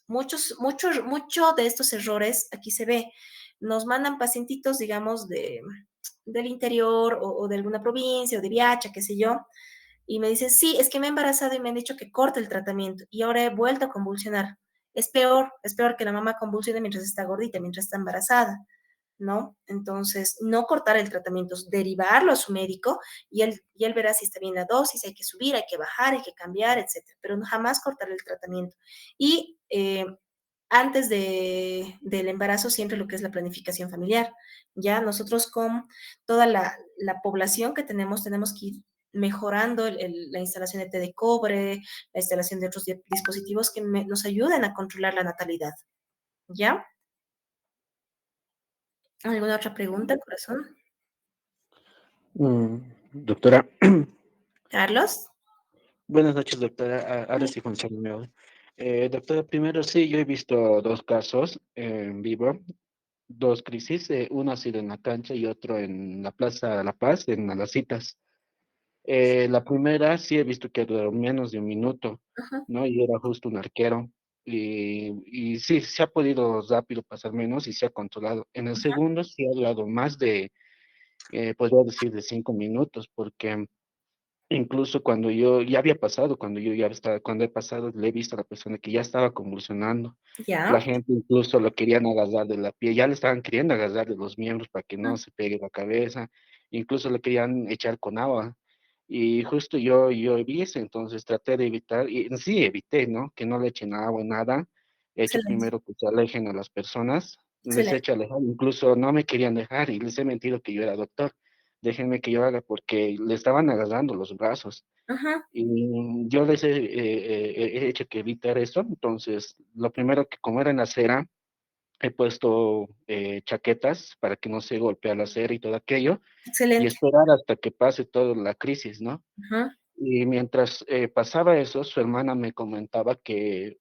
Mucho de estos errores aquí se ve. Nos mandan pacientitos, digamos, del interior o de alguna provincia o de Viacha, qué sé yo, y me dicen, sí, es que me he embarazado y me han dicho que corte el tratamiento y ahora he vuelto a convulsionar. Es peor que la mamá convulsione mientras está gordita, mientras está embarazada, ¿no? Entonces, no cortar el tratamiento, derivarlo a su médico y él verá si está bien la dosis, hay que subir, hay que bajar, hay que cambiar, etcétera, pero jamás cortar el tratamiento. Y antes del embarazo, siempre lo que es la planificación familiar. Ya nosotros con toda la población que tenemos que ir mejorando la instalación de té de cobre, la instalación de otros dispositivos que nos ayuden a controlar la natalidad. ¿Ya? ¿Alguna otra pregunta, corazón? Doctora, Carlos. buenas noches, doctora. Ahora sí funciona mejor. Doctora, primero sí, yo he visto dos casos en vivo, dos crisis. Uno ha sido en la cancha y otro en la Plaza La Paz, en Las Citas. La primera sí he visto que duró menos de un minuto, Ajá. ¿no? Y era justo un arquero. Y sí, se ha podido rápido pasar menos y se ha controlado. En el segundo sí ha durado más de, podría decir, de 5 minutos, porque incluso cuando yo ya había pasado, cuando yo ya estaba, cuando he pasado, le he visto a la persona que ya estaba convulsionando. La Ya. gente incluso lo querían agarrar de la piel, ya le estaban queriendo agarrar de los miembros para que no se pegue la cabeza, incluso le querían echar con agua. Y justo yo vi eso, entonces traté de evitar, y sí evité, ¿no? Que no le echen agua, nada. He hecho Excelente, primero que se alejen a las personas, les he excelente. hecho alejar, incluso no me querían dejar y les he mentido que yo era doctor. Déjenme que yo haga porque le estaban agarrando los brazos. Ajá. Y yo les he hecho que evitar eso. Entonces, lo primero que como era en acera, he puesto chaquetas para que no se golpee la acera y todo aquello, y Excelente. esperar hasta que pase toda la crisis, ¿no? Ajá. Y mientras pasaba eso, su hermana me comentaba que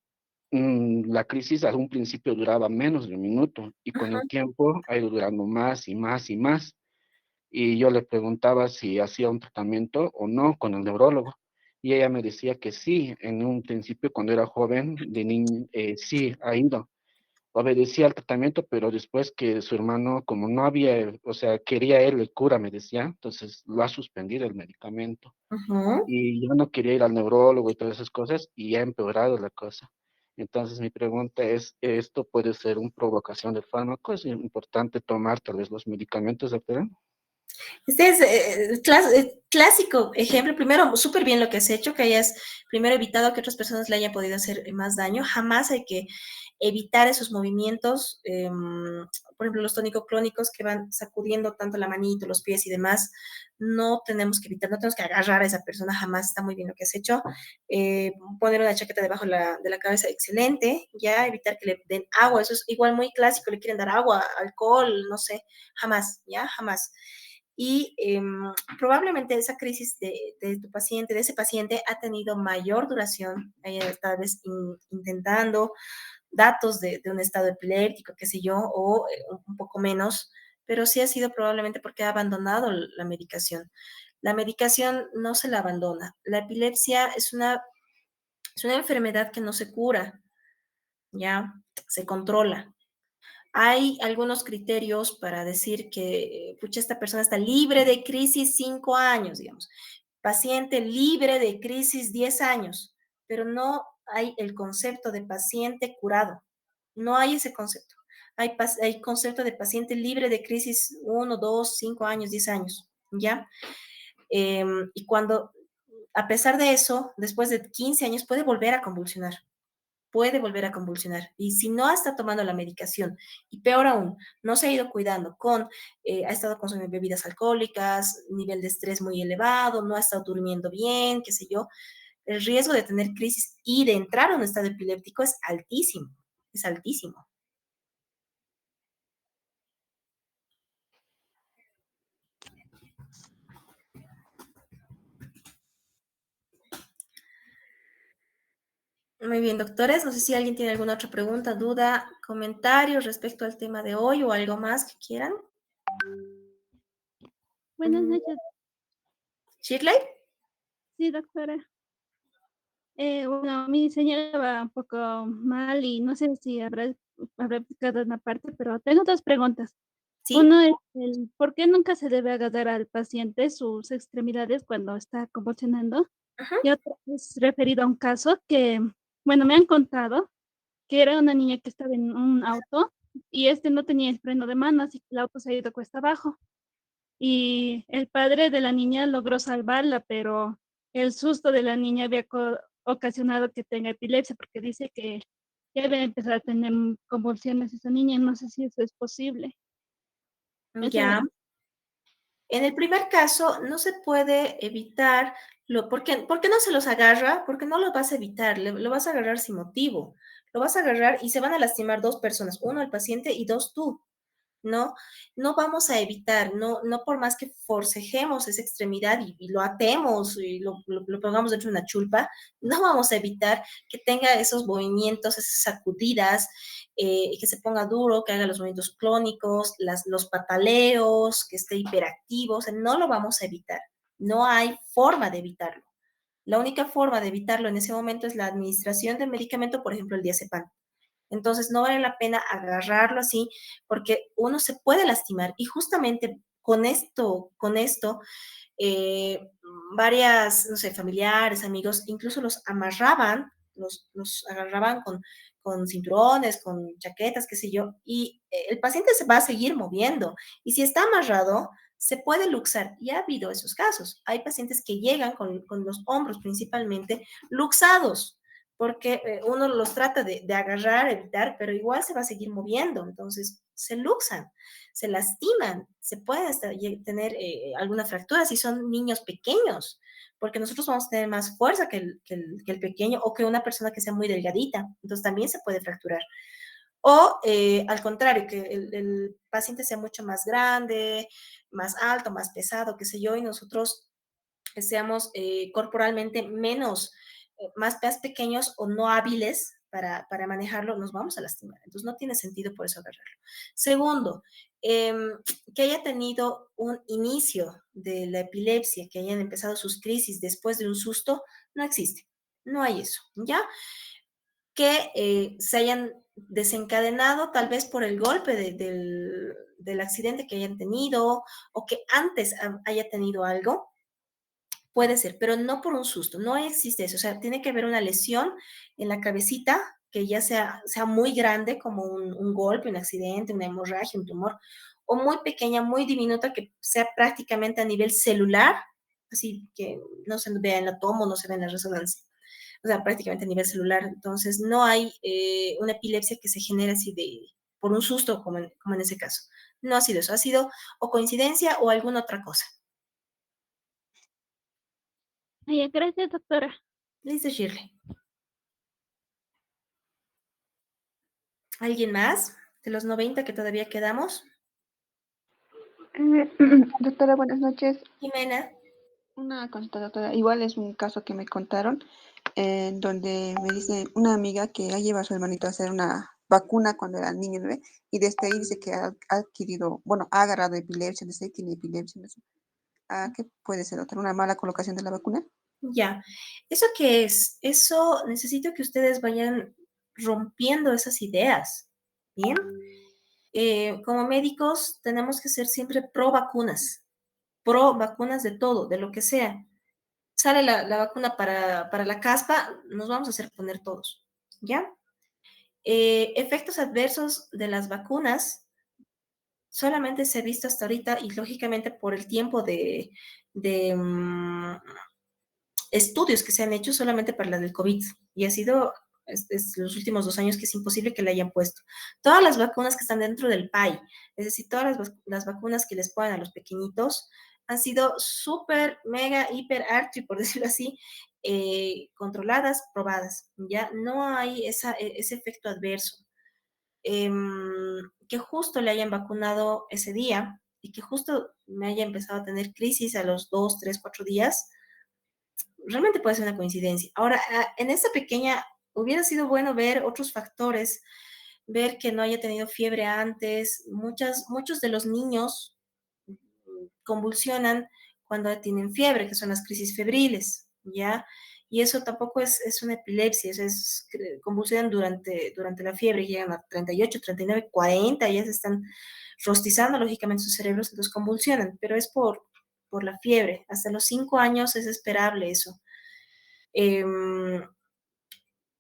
la crisis a un principio duraba menos de un minuto y con Ajá. el tiempo ha ido durando más y más y más, y yo le preguntaba si hacía un tratamiento o no con el neurólogo. Y ella me decía que sí, en un principio cuando era joven, de niño, sí, ha ido. Obedecía al tratamiento, pero después que su hermano, como no había, o sea, quería él el cura, me decía, entonces lo ha suspendido el medicamento. Ajá. Y yo no quería ir al neurólogo y todas esas cosas, y ha empeorado la cosa. Entonces mi pregunta es, ¿esto puede ser una provocación del fármaco? ¿Es importante tomar tal vez los medicamentos, doctora? Este es clásico ejemplo. Primero, súper bien lo que has hecho, que hayas primero evitado que otras personas le hayan podido hacer más daño. Jamás hay que evitar esos movimientos, por ejemplo, los tónico-clónicos que van sacudiendo tanto la manito, los pies y demás. No tenemos que evitar, no tenemos que agarrar a esa persona, jamás. Está muy bien lo que has hecho. Poner una chaqueta debajo de la cabeza, excelente. Ya evitar que le den agua, eso es igual muy clásico, le quieren dar agua, alcohol, no sé, jamás, ya, jamás. Y probablemente esa crisis de tu paciente, de ese paciente, ha tenido mayor duración, tal vez intentando datos de un estado epiléptico, qué sé yo, o un poco menos, pero sí ha sido probablemente porque ha abandonado la medicación. La medicación no se la abandona. La epilepsia es una enfermedad que no se cura, ¿ya? Se controla. Hay algunos criterios para decir que, pucha, esta persona está libre de crisis 5 años, digamos. Paciente libre de crisis 10 años, pero no hay el concepto de paciente curado. No hay ese concepto. Hay concepto de paciente libre de crisis 1, 2, 5 años, 10 años, ¿ya? Y cuando, a pesar de eso, después de 15 años puede volver a convulsionar. Puede volver a convulsionar. Y si no está tomando la medicación, y peor aún, no se ha ido cuidando ha estado consumiendo bebidas alcohólicas, nivel de estrés muy elevado, no ha estado durmiendo bien, qué sé yo, el riesgo de tener crisis y de entrar a un estado epiléptico es altísimo, es altísimo. Muy bien, doctores. No sé si alguien tiene alguna otra pregunta, duda, comentario respecto al tema de hoy o algo más que quieran. Buenas noches. ¿Shirley? Sí, doctora. Bueno, mi señora va un poco mal y no sé si habrá explicado una parte, pero tengo dos preguntas. ¿Sí? Uno es ¿por qué nunca se debe agarrar al paciente sus extremidades cuando está convulsionando? Ajá. Y otro es referido a un caso que, bueno, me han contado que era una niña que estaba en un auto y este no tenía el freno de mano, así que el auto se ha ido cuesta abajo. Y el padre de la niña logró salvarla, pero el susto de la niña había ocasionado que tenga epilepsia, porque dice que ya debe empezar a tener convulsiones esa niña, no sé si eso es posible. Esa era- Ya. En el primer caso, no se puede evitar, ¿por qué no se los agarra? Porque no lo vas a evitar, lo vas a agarrar sin motivo. Lo vas a agarrar y se van a lastimar dos personas, uno el paciente y dos tú. ¿No? No vamos a evitar, no por más que forcejemos esa extremidad y lo atemos y lo pongamos dentro de una chulpa, no vamos a evitar que tenga esos movimientos, esas sacudidas, que se ponga duro, que haga los movimientos clónicos, los pataleos, que esté hiperactivo, o sea, no lo vamos a evitar. No hay forma de evitarlo. La única forma de evitarlo en ese momento es la administración del medicamento, por ejemplo, el diazepam. Entonces, no vale la pena agarrarlo así porque uno se puede lastimar. Y justamente con esto, eh, varias, no sé, familiares, amigos, incluso los amarraban, los agarraban con cinturones, con chaquetas, qué sé yo, y el paciente se va a seguir moviendo. Y si está amarrado, se puede luxar. Y ha habido esos casos. Hay pacientes que llegan con los hombros principalmente luxados porque uno los trata de agarrar, evitar, pero igual se va a seguir moviendo, entonces se luxan, se lastiman, se pueden tener alguna fractura si son niños pequeños, porque nosotros vamos a tener más fuerza que el pequeño o que una persona que sea muy delgadita, entonces también se puede fracturar. O al contrario, que el paciente sea mucho más grande, más alto, más pesado, qué sé yo, y nosotros seamos corporalmente más pequeños o no hábiles para manejarlo, nos vamos a lastimar. Entonces no tiene sentido por eso agarrarlo. Segundo, eh, que haya tenido un inicio de la epilepsia, que hayan empezado sus crisis después de un susto, no existe. No hay eso, ¿ya? Que se hayan desencadenado tal vez por el golpe del accidente que hayan tenido o que antes haya tenido algo, puede ser, pero no por un susto, no existe eso. O sea, tiene que haber una lesión en la cabecita que ya sea muy grande, como un golpe, un accidente, una hemorragia, un tumor, o muy pequeña, muy diminuta, que sea prácticamente a nivel celular, así que no se vea en la tomo, no se ve en la resonancia. O sea, prácticamente a nivel celular. Entonces, no hay una epilepsia que se genere así por un susto, como en ese caso. No ha sido eso, ha sido o coincidencia o alguna otra cosa. Ay, gracias, doctora. Listo, Shirley. ¿Alguien más de los 90 que todavía quedamos? Doctora, buenas noches. Jimena. Una consulta, doctora. Igual es un caso que me contaron. donde me dice una amiga que ella lleva a su hermanito a hacer una vacuna cuando era niño, ¿no ve? Y desde ahí dice que ha adquirido, bueno, ha agarrado epilepsia, desde ahí tiene epilepsia. No sé. ¿Qué puede ser, doctor? ¿Una mala colocación de la vacuna? Ya, ¿eso qué es? Eso necesito que ustedes vayan rompiendo esas ideas, ¿bien? Como médicos tenemos que ser siempre pro vacunas de todo, de lo que sea. Sale la vacuna para la caspa, nos vamos a hacer poner todos, ¿ya? Efectos adversos de las vacunas solamente se ha visto hasta ahorita y lógicamente por el tiempo de estudios que se han hecho solamente para la del COVID y ha sido los últimos 2 años que es imposible que le hayan puesto. Todas las vacunas que están dentro del PAI, es decir, todas las vacunas que les ponen a los pequeñitos, han sido súper, mega, hiper, archi, por decirlo así, controladas, probadas. Ya no hay ese efecto adverso. Que justo le hayan vacunado ese día y que justo me haya empezado a tener crisis a los 2, 3, 4 días, realmente puede ser una coincidencia. Ahora, en esta pequeña, hubiera sido bueno ver otros factores, ver que no haya tenido fiebre antes. Muchos de los niños convulsionan cuando tienen fiebre, que son las crisis febriles, ¿ya? Y eso tampoco es una epilepsia, convulsionan durante la fiebre, llegan a 38, 39, 40, ya se están rostizando lógicamente sus cerebros, entonces convulsionan, pero es por la fiebre. Hasta los 5 años es esperable eso.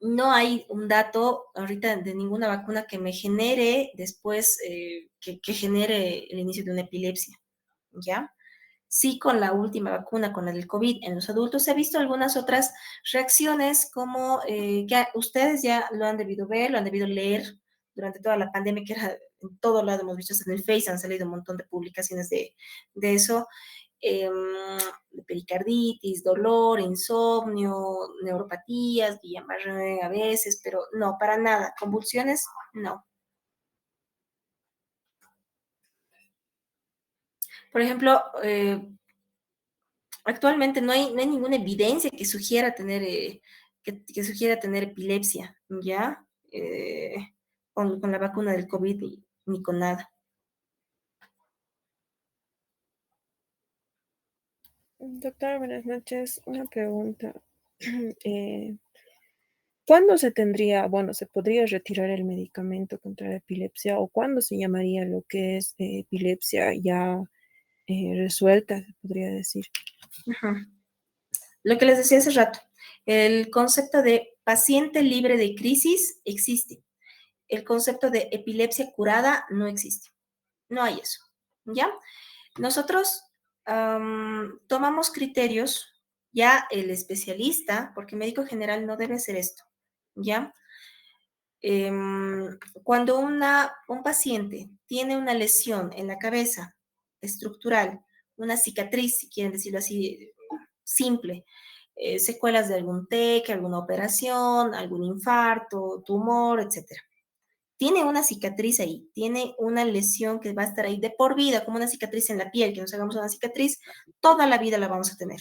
No hay un dato ahorita de ninguna vacuna que me genere después, que genere el inicio de una epilepsia, ¿ya? Sí, con la última vacuna, con la del COVID en los adultos, he visto algunas otras reacciones como que ustedes ya lo han debido ver, lo han debido leer durante toda la pandemia, que era en todo lado, hemos visto en el Face, han salido un montón de publicaciones de eso, de pericarditis, dolor, insomnio, neuropatías, Guillain-Barré a veces, pero no, para nada. Convulsiones, no. Por ejemplo, actualmente no hay ninguna evidencia que sugiera tener, que sugiera tener epilepsia, ¿ya? Con la vacuna del COVID ni con nada. Doctora, buenas noches. Una pregunta. ¿Cuándo se podría retirar el medicamento contra la epilepsia o cuándo se llamaría lo que es epilepsia ya resuelta, se podría decir? Ajá. Lo que les decía hace rato, el concepto de paciente libre de crisis existe. El concepto de epilepsia curada no existe. No hay eso, ¿ya? Nosotros tomamos criterios, ya el especialista, porque médico general no debe hacer esto, ¿ya? Cuando un paciente tiene una lesión en la cabeza estructural, una cicatriz, si quieren decirlo así, simple, secuelas de algún TEC, alguna operación, algún infarto, tumor, etcétera. Tiene una cicatriz ahí, tiene una lesión que va a estar ahí de por vida, como una cicatriz en la piel, que nos hagamos una cicatriz, toda la vida la vamos a tener.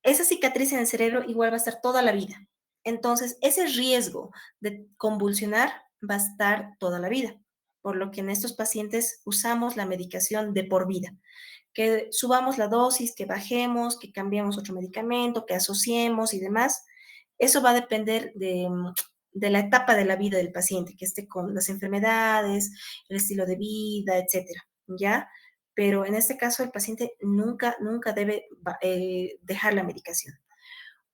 Esa cicatriz en el cerebro igual va a estar toda la vida. Entonces, ese riesgo de convulsionar va a estar toda la vida, por lo que en estos pacientes usamos la medicación de por vida. Que subamos la dosis, que bajemos, que cambiemos otro medicamento, que asociemos y demás. Eso va a depender de la etapa de la vida del paciente, que esté con las enfermedades, el estilo de vida, etcétera, ¿ya? Pero en este caso el paciente nunca debe dejar la medicación.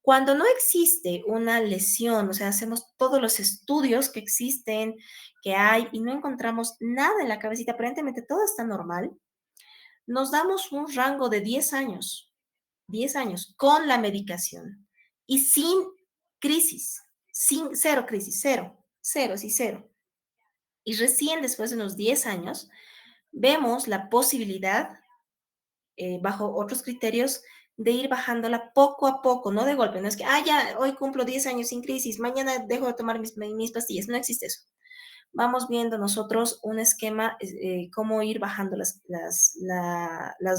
Cuando no existe una lesión, o sea, hacemos todos los estudios que existen, que hay, y no encontramos nada en la cabecita, aparentemente todo está normal, nos damos un rango de 10 años con la medicación y sin crisis, cero crisis, cero. Y recién después de unos 10 años, vemos la posibilidad, bajo otros criterios, de ir bajándola poco a poco, no de golpe. No es que, ya, hoy cumplo 10 años sin crisis, mañana dejo de tomar mis pastillas. No existe eso. Vamos viendo nosotros un esquema, cómo ir bajando las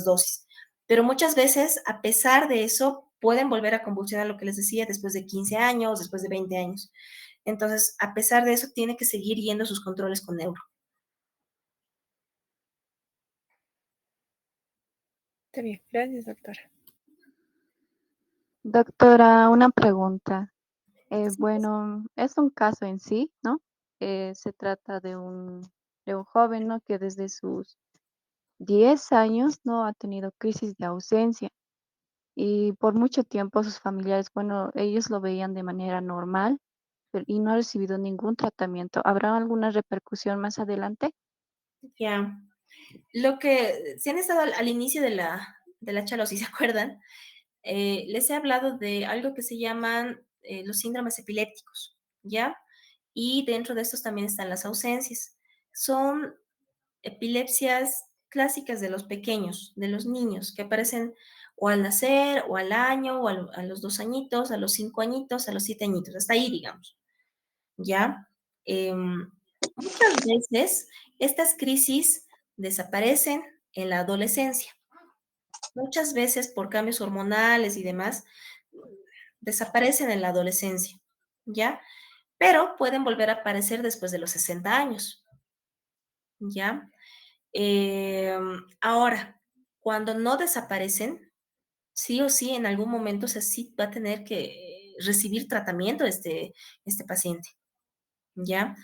dosis. Pero muchas veces, a pesar de eso, pueden volver a convulsionar, lo que les decía, después de 15 años, después de 20 años. Entonces, a pesar de eso, tiene que seguir yendo a sus controles con neuro. Está bien, gracias, doctora. Doctora, una pregunta. Sí, pues. Bueno, es un caso en sí, ¿no? Se trata de un joven, ¿no? Que desde sus 10 años, ¿no? Ha tenido crisis de ausencia y por mucho tiempo sus familiares, bueno, ellos lo veían de manera normal y no ha recibido ningún tratamiento. ¿Habrá alguna repercusión más adelante? Ya. Lo que, si han estado al inicio de la charla, o si se acuerdan, les he hablado de algo que se llaman los síndromes epilépticos, ¿ya? Y dentro de estos también están las ausencias. Son epilepsias clásicas de los pequeños, de los niños, que aparecen o al nacer, o al año, o a los 2 añitos, a los 5 añitos, a los 7 añitos, hasta ahí, digamos, ¿ya? Muchas veces estas crisis desaparecen en la adolescencia. Muchas veces por cambios hormonales y demás, desaparecen en la adolescencia, ¿ya? Pero pueden volver a aparecer después de los 60 años, ¿ya? Ahora, cuando no desaparecen, sí o sí, en algún momento, o sea, sí va a tener que recibir tratamiento este paciente, ¿ya?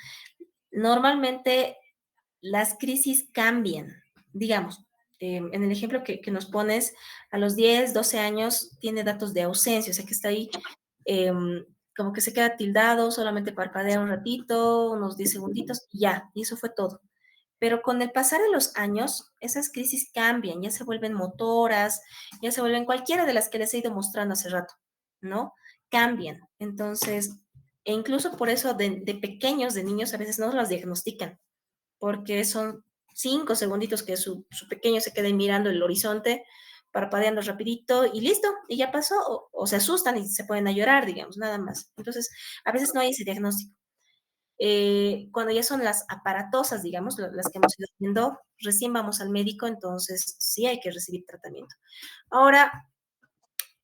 Normalmente las crisis cambian, digamos, en el ejemplo que nos pones, a los 10, 12 años tiene datos de ausencia, o sea que está ahí como que se queda tildado, solamente parpadea un ratito, unos 10 segunditos, y ya, y eso fue todo. Pero con el pasar de los años, esas crisis cambian, ya se vuelven motoras, ya se vuelven cualquiera de las que les he ido mostrando hace rato, ¿no? Cambian. Entonces, e incluso por eso de pequeños, de niños, a veces no las diagnostican, porque son 5 segunditos que su pequeño se quede mirando el horizonte, parpadeando rapidito y listo, y ya pasó, o se asustan y se pueden a llorar, digamos, nada más. Entonces, a veces no hay ese diagnóstico. Cuando ya son las aparatosas, digamos, las que hemos ido viendo, recién vamos al médico, entonces sí hay que recibir tratamiento. Ahora,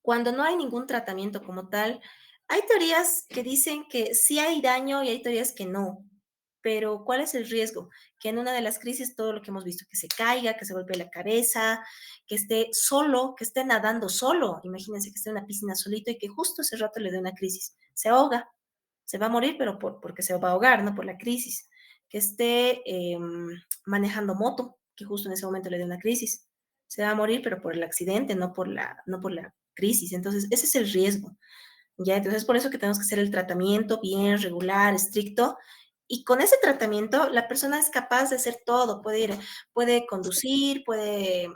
cuando no hay ningún tratamiento como tal, hay teorías que dicen que sí hay daño y hay teorías que no. Pero ¿cuál es el riesgo? Que en una de las crisis, todo lo que hemos visto, que se caiga, que se golpee la cabeza, que esté solo, que esté nadando solo. Imagínense que esté en una piscina solito y que justo ese rato le dé una crisis. Se ahoga, se va a morir, pero porque se va a ahogar, no por la crisis. Que esté manejando moto, que justo en ese momento le dé una crisis. Se va a morir, pero por el accidente, no por la crisis. Entonces, ese es el riesgo. ¿Ya? Entonces, por eso que tenemos que hacer el tratamiento bien, regular, estricto. Y con ese tratamiento, la persona es capaz de hacer todo. Puede conducir, puede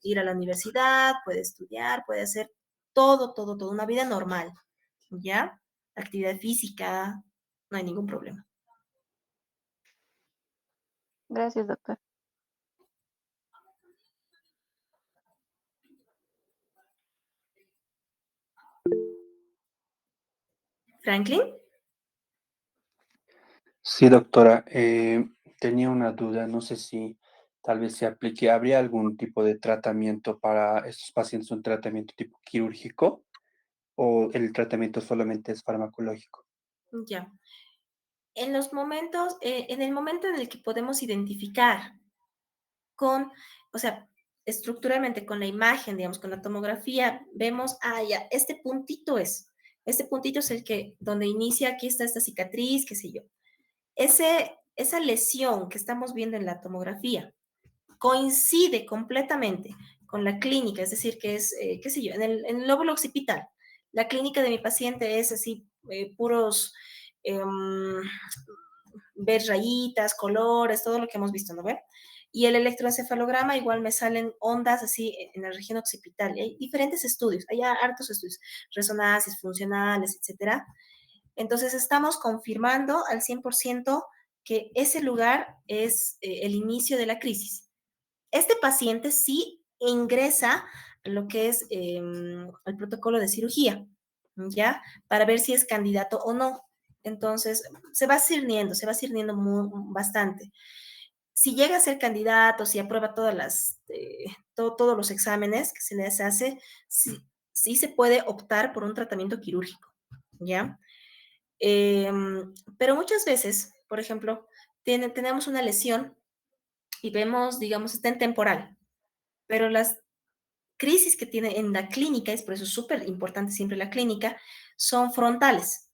ir a la universidad, puede estudiar, puede hacer todo, todo, todo. Una vida normal. ¿Ya? Actividad física, no hay ningún problema. Gracias, doctor. Franklin. Sí, doctora, tenía una duda, no sé si tal vez se aplique, ¿habría algún tipo de tratamiento para estos pacientes, un tratamiento tipo quirúrgico o el tratamiento solamente es farmacológico? Ya. En el momento en el que podemos identificar o sea, estructuralmente con la imagen, digamos, con la tomografía, vemos, ya, este puntito es donde inicia, aquí está esta cicatriz, qué sé yo. Esa lesión que estamos viendo en la tomografía coincide completamente con la clínica, es decir, que es, qué sé yo, en el lóbulo occipital. La clínica de mi paciente es así, puros, ver rayitas, colores, todo lo que hemos visto, ¿no ve? Y el electroencefalograma igual me salen ondas así en la región occipital. Y hay diferentes estudios, hay hartos estudios, resonancias funcionales, etcétera. Entonces estamos confirmando al 100% que ese lugar es el inicio de la crisis. Este paciente sí ingresa lo que es el protocolo de cirugía, ¿ya? Para ver si es candidato o no. Entonces, se va cirniendo bastante. Si llega a ser candidato, si aprueba todos los exámenes que se les hace, sí se puede optar por un tratamiento quirúrgico, ¿ya? Pero muchas veces, por ejemplo, tenemos una lesión y vemos, digamos, está en temporal, pero las crisis que tiene en la clínica, es por eso súper importante siempre la clínica, son frontales.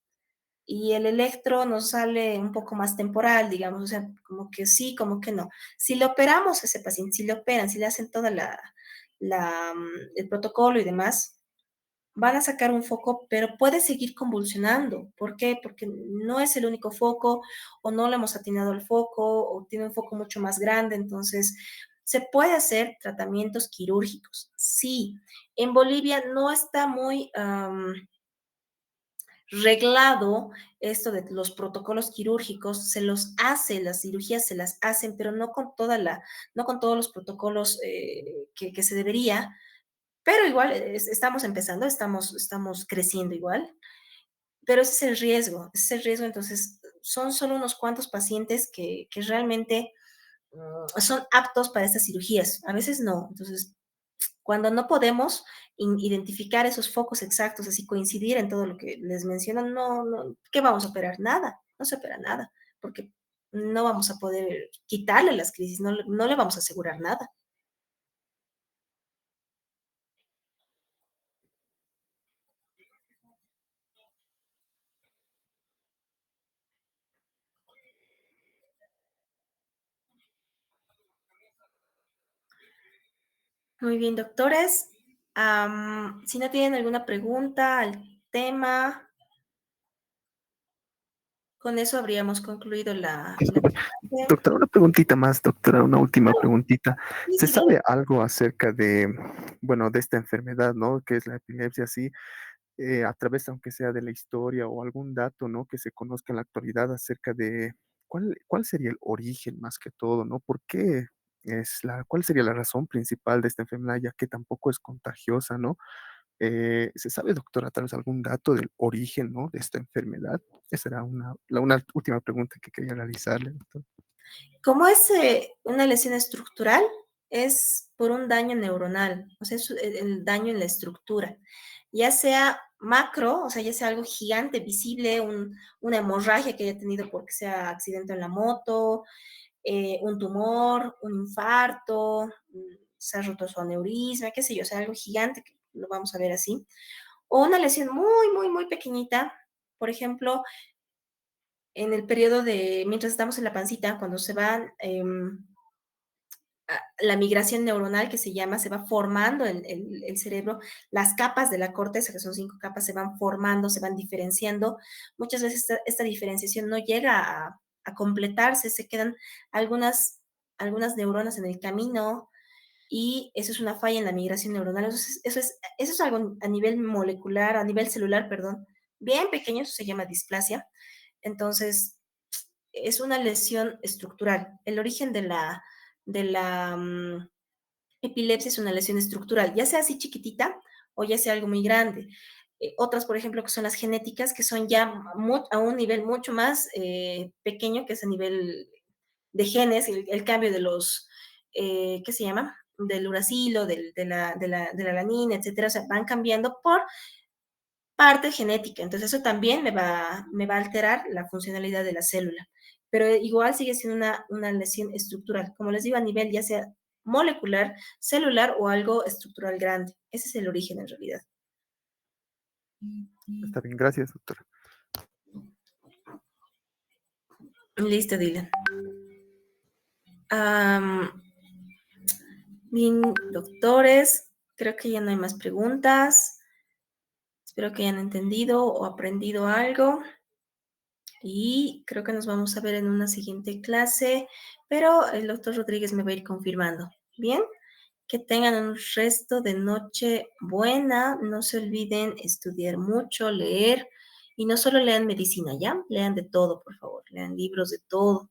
Y el electro nos sale un poco más temporal, digamos, o sea, como que sí, como que no. Si le operamos a ese paciente, si le operan, si le hacen toda el protocolo y demás, van a sacar un foco, pero puede seguir convulsionando. ¿Por qué? Porque no es el único foco, o no le hemos atinado al foco, o tiene un foco mucho más grande. Entonces, se puede hacer tratamientos quirúrgicos. Sí, en Bolivia no está muy reglado esto de los protocolos quirúrgicos, se los hace, las cirugías se las hacen, pero no con no con todos los protocolos que se debería. Pero igual estamos empezando, estamos creciendo igual, pero ese es el riesgo, entonces son solo unos cuantos pacientes que realmente son aptos para estas cirugías, a veces no, entonces cuando no podemos identificar esos focos exactos, así coincidir en todo lo que les menciono, ¿qué vamos a operar? Nada, no se opera nada, porque no vamos a poder quitarle las crisis, no le vamos a asegurar nada. Muy bien, doctores. Si no tienen alguna pregunta al tema, con eso habríamos concluido la clase. Doctora, una preguntita más, doctora, una última preguntita. Sí, ¿Se sí, sabe algo acerca de, bueno, de esta enfermedad, ¿no? Que es la epilepsia, sí, a través, aunque sea de la historia o algún dato, ¿no? Que se conozca en la actualidad acerca de cuál sería el origen más que todo, ¿no? ¿Por qué cuál sería la razón principal de esta enfermedad, ya que tampoco es contagiosa, ¿no? ¿Se sabe, doctora, tal vez algún dato del origen, ¿no? De esta enfermedad? Esa era una última pregunta que quería realizarle, doctor. Como es una lesión estructural, es por un daño neuronal, o sea, es el daño en la estructura, ya sea macro, o sea, ya sea algo gigante, visible, una hemorragia que haya tenido porque sea accidente en la moto, un tumor, un infarto, se ha roto su aneurisma, qué sé yo, o sea, algo gigante, que lo vamos a ver así, o una lesión muy, muy, muy pequeñita, por ejemplo, en el periodo mientras estamos en la pancita, cuando se va la migración neuronal que se llama, se va formando el cerebro, las capas de la corteza, que son 5 capas, se van formando, se van diferenciando. Muchas veces esta diferenciación no llega a completarse, se quedan algunas neuronas en el camino, y eso es una falla en la migración neuronal. Eso es algo a nivel molecular, a nivel celular, perdón, bien pequeño, eso se llama displasia. Entonces, es una lesión estructural. El origen de la epilepsia es una lesión estructural, ya sea así chiquitita o ya sea algo muy grande. Otras, por ejemplo, que son las genéticas, que son ya a un nivel mucho más pequeño, que es a nivel de genes, el cambio de los, ¿qué se llama? Del uracilo, de la alanina, etcétera, o sea, van cambiando por parte genética. Entonces, eso también me va a alterar la funcionalidad de la célula. Pero igual sigue siendo una lesión estructural, como les digo, a nivel ya sea molecular, celular o algo estructural grande. Ese es el origen en realidad. Está bien, gracias, doctora. Listo, Dylan. Bien, doctores, creo que ya no hay más preguntas. Espero que hayan entendido o aprendido algo. Y creo que nos vamos a ver en una siguiente clase, pero el doctor Rodríguez me va a ir confirmando. Bien, que tengan un resto de noche buena. No se olviden estudiar mucho, leer, y no solo lean medicina, ¿ya? Lean de todo, por favor. Lean libros de todo,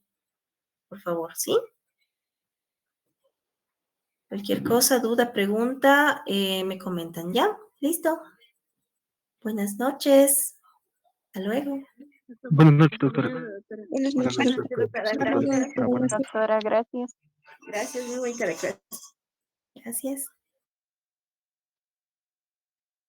por favor, ¿sí? Cualquier cosa, duda, pregunta, me comentan, ¿ya? ¿Listo? Buenas noches. Hasta luego. Buenas noches, doctora. Buenas Buenas noches. noches, doctora. Gracias. Buenas noches. Doctora, gracias. Gracias, muy bonita la clase. Gracias.